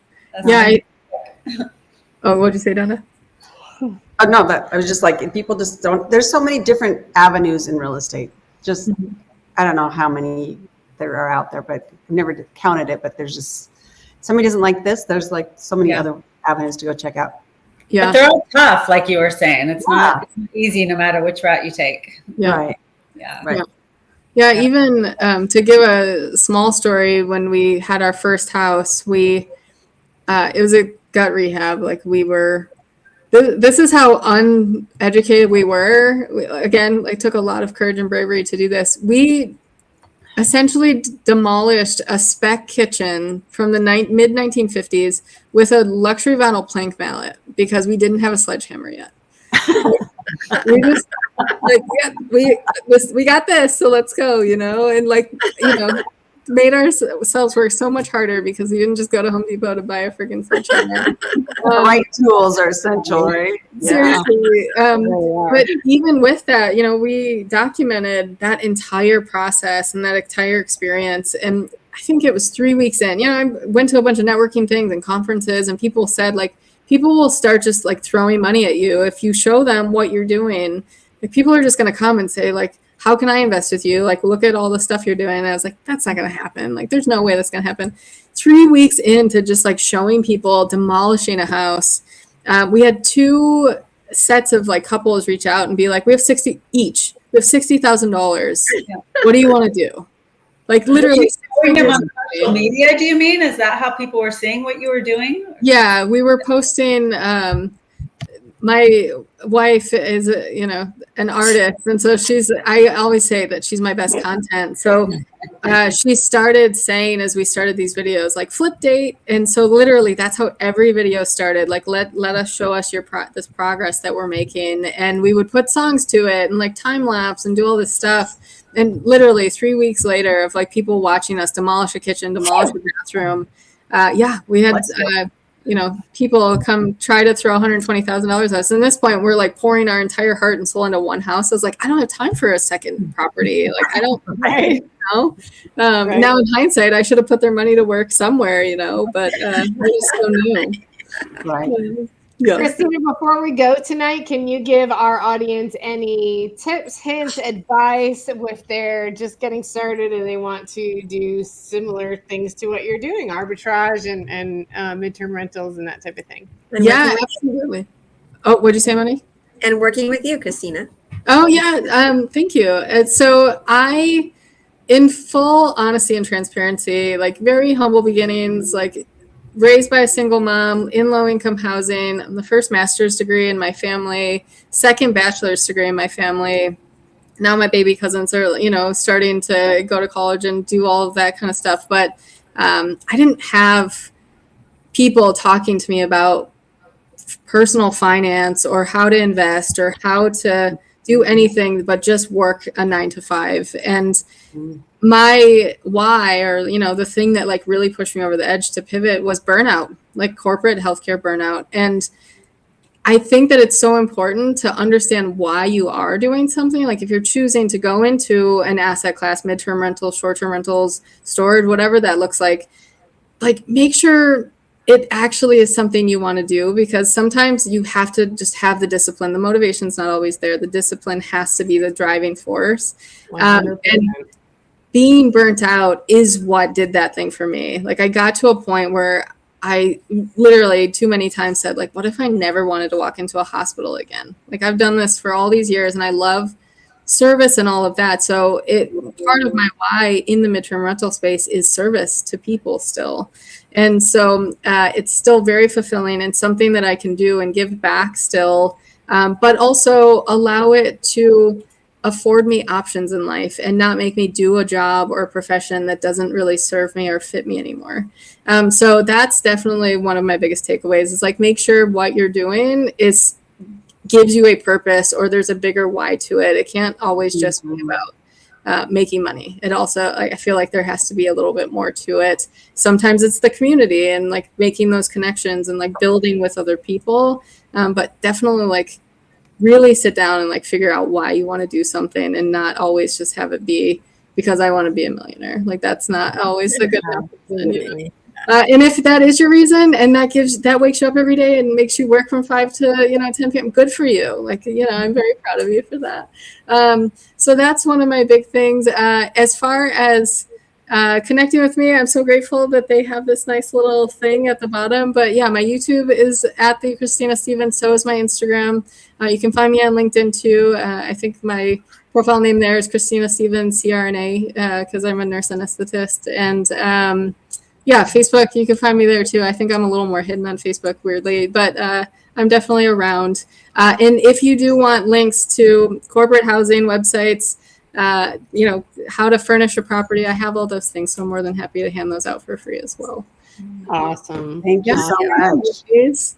[SPEAKER 2] What'd you say, Donna?
[SPEAKER 4] No, I was just like, people just don't, there's so many different avenues in real estate. Just, I don't know how many there are out there, but I've never counted it, but there's just, somebody doesn't like this, there's like so many other avenues to go check out.
[SPEAKER 3] Yeah. But they're all tough, like you were saying. It's not easy no matter which route you take.
[SPEAKER 2] Yeah.
[SPEAKER 4] Right.
[SPEAKER 3] Yeah.
[SPEAKER 4] Right.
[SPEAKER 2] Yeah. Even to give a small story, when we had our first house, it was a gut rehab. Like, we were, this is how uneducated we were. Again, it took a lot of courage and bravery to do this. We essentially demolished a spec kitchen from the mid-1950s with a luxury vinyl plank mallet because we didn't have a sledgehammer yet. We just we got this, so let's go, and made ourselves work so much harder because we didn't just go to Home Depot to buy a freaking sledgehammer.
[SPEAKER 4] The right tools are essential, right?
[SPEAKER 2] Seriously. But even with that, we documented that entire process and that entire experience. And I think it was 3 weeks in, I went to a bunch of networking things and conferences, and people said, like, people will start just like throwing money at you if you show them what you're doing. Like, people are just going to come and say, like, how can I invest with you? Like, look at all the stuff you're doing. And I was like, that's not going to happen. Like, there's no way that's going to happen. 3 weeks into just like showing people demolishing a house, we had 2 sets of like couples reach out and be like, we have $60,000. What do you want to do? Like, literally.
[SPEAKER 3] On social media, do you mean? Is that how people were seeing what you were doing?
[SPEAKER 2] Yeah, we were posting. my wife is, an artist. And so I always say that she's my best content. So she started saying, as we started these videos, like flip date. And so literally that's how every video started. Like, let us show us this progress that we're making. And we would put songs to it and like time lapse and do all this stuff. And literally 3 weeks later of like people watching us demolish a kitchen, demolish a bathroom. We had, people come try to throw $120,000 at us. And at this point, we're like pouring our entire heart and soul into one house. I was like, I don't have time for a second property. Like, I don't, know. Now in hindsight, I should have put their money to work somewhere, but we're just so new.
[SPEAKER 4] Right.
[SPEAKER 2] Yeah.
[SPEAKER 1] Christina, before we go tonight, can you give our audience any tips, hints, advice if they're just getting started and they want to do similar things to what you're doing, arbitrage and midterm rentals and that type of thing?
[SPEAKER 2] Yeah, absolutely. Oh, what'd you say, Moni?
[SPEAKER 5] And working with you, Christina.
[SPEAKER 2] Oh, yeah. Thank you. And so in full honesty and transparency, like very humble beginnings, like raised by a single mom in low-income housing. I'm the first master's degree in my family, second bachelor's degree in my family. Now my baby cousins are, starting to go to college and do all of that kind of stuff. But I didn't have people talking to me about personal finance or how to invest or how to do anything but just work a 9 to 5. And my why, or the thing that like really pushed me over the edge to pivot was burnout, like corporate healthcare burnout. And I think that it's so important to understand why you are doing something. Like if you're choosing to go into an asset class, midterm rentals, short-term rentals, storage, whatever that looks like make sure it actually is something you want to do, because sometimes you have to just have the discipline. The motivation's not always there. The discipline has to be the driving force. And being burnt out is what did that thing for me. Like I got to a point where I literally too many times said, like, what if I never wanted to walk into a hospital again? Like I've done this for all these years and I love service and all of that. So part of my why in the midterm rental space is service to people still. And so it's still very fulfilling and something that I can do and give back still, but also allow it to afford me options in life and not make me do a job or a profession that doesn't really serve me or fit me anymore. So that's definitely one of my biggest takeaways is like, make sure what you're doing gives you a purpose or there's a bigger why to it. It can't always just be about making money. It also, I feel like there has to be a little bit more to it. Sometimes it's the community and like making those connections and like building with other people. But definitely like really sit down and like figure out why you want to do something and not always just have it be because I want to be a millionaire. Like that's not always a good enough reason. And if that is your reason and that wakes you up every day and makes you work from 5 to 10 p.m., good for you. Like, I'm very proud of you for that. So that's one of my big things. As far as connecting with me, I'm so grateful that they have this nice little thing at the bottom. But yeah, my YouTube is at the Christina Stevens. So is my Instagram. You can find me on LinkedIn too. I think my profile name there is Christina Stevens, CRNA, because I'm a nurse anesthetist. And yeah, Facebook, you can find me there too. I think I'm a little more hidden on Facebook, weirdly, but I'm definitely around. And if you do want links to corporate housing websites, how to furnish a property, I have all those things. So I'm more than happy to hand those out for free as well.
[SPEAKER 1] Awesome.
[SPEAKER 4] Thank you so much.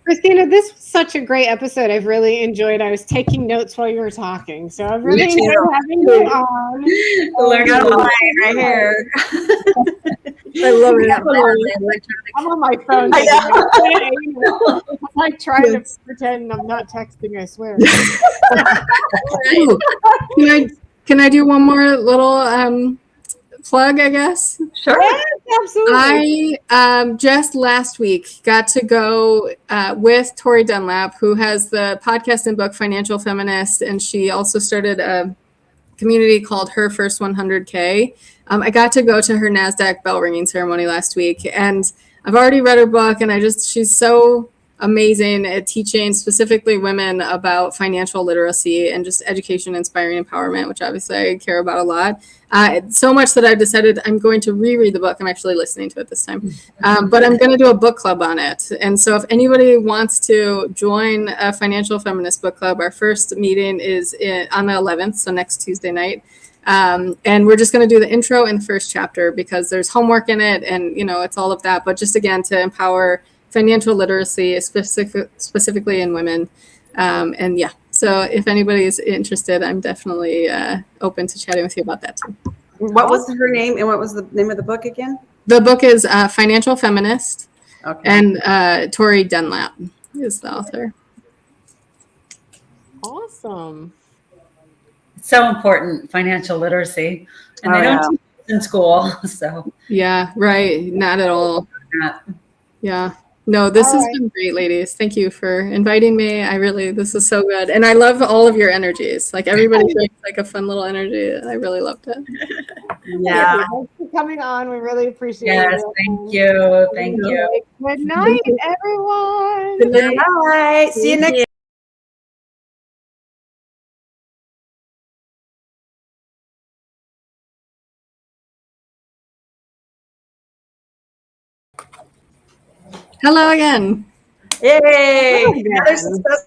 [SPEAKER 1] Christina, this was such a great episode. I've really enjoyed. I was taking notes while you were talking. So I've really enjoyed having you on.
[SPEAKER 5] Learn how to lie right here.
[SPEAKER 1] I love it. I'm on my phone. I'm like trying to pretend I'm not texting, I swear.
[SPEAKER 2] Can I do one more little plug, I guess?
[SPEAKER 3] Sure.
[SPEAKER 1] Yes, absolutely.
[SPEAKER 2] I just last week got to go with Tori Dunlap, who has the podcast and book Financial Feminist, and she also started a community called Her First 100K. I got to go to her NASDAQ bell ringing ceremony last week, and I've already read her book, and she's so amazing at teaching specifically women about financial literacy and just education, inspiring empowerment, which obviously I care about a lot. So much that I've decided I'm going to reread the book. I'm actually listening to it this time, but I'm going to do a book club on it. And so if anybody wants to join a financial feminist book club, our first meeting is on the 11th, so next Tuesday night. And we're just going to do the intro and the first chapter because there's homework in it, and it's all of that. But just again to empower financial literacy, specifically in women, and yeah. So if anybody is interested, I'm definitely open to chatting with you about that too.
[SPEAKER 4] What was her name, and what was the name of the book again?
[SPEAKER 2] The book is Financial Feminist,
[SPEAKER 4] Okay.
[SPEAKER 2] and Tori Dunlap is the author.
[SPEAKER 1] Awesome.
[SPEAKER 3] So important, financial literacy, and they don't teach it in school. So
[SPEAKER 2] yeah, right, not at all. Yeah. No, this has been great, ladies. Thank you for inviting me. This is so good. And I love all of your energies. Like everybody brings like a fun little energy. I really loved it.
[SPEAKER 4] Yeah.
[SPEAKER 1] Thanks for coming on. We really appreciate it.
[SPEAKER 3] yes, thank you. Thank you.
[SPEAKER 1] Good night, everyone.
[SPEAKER 2] Good night.
[SPEAKER 4] Bye. See you next
[SPEAKER 2] Hello again.
[SPEAKER 4] Yay! Another success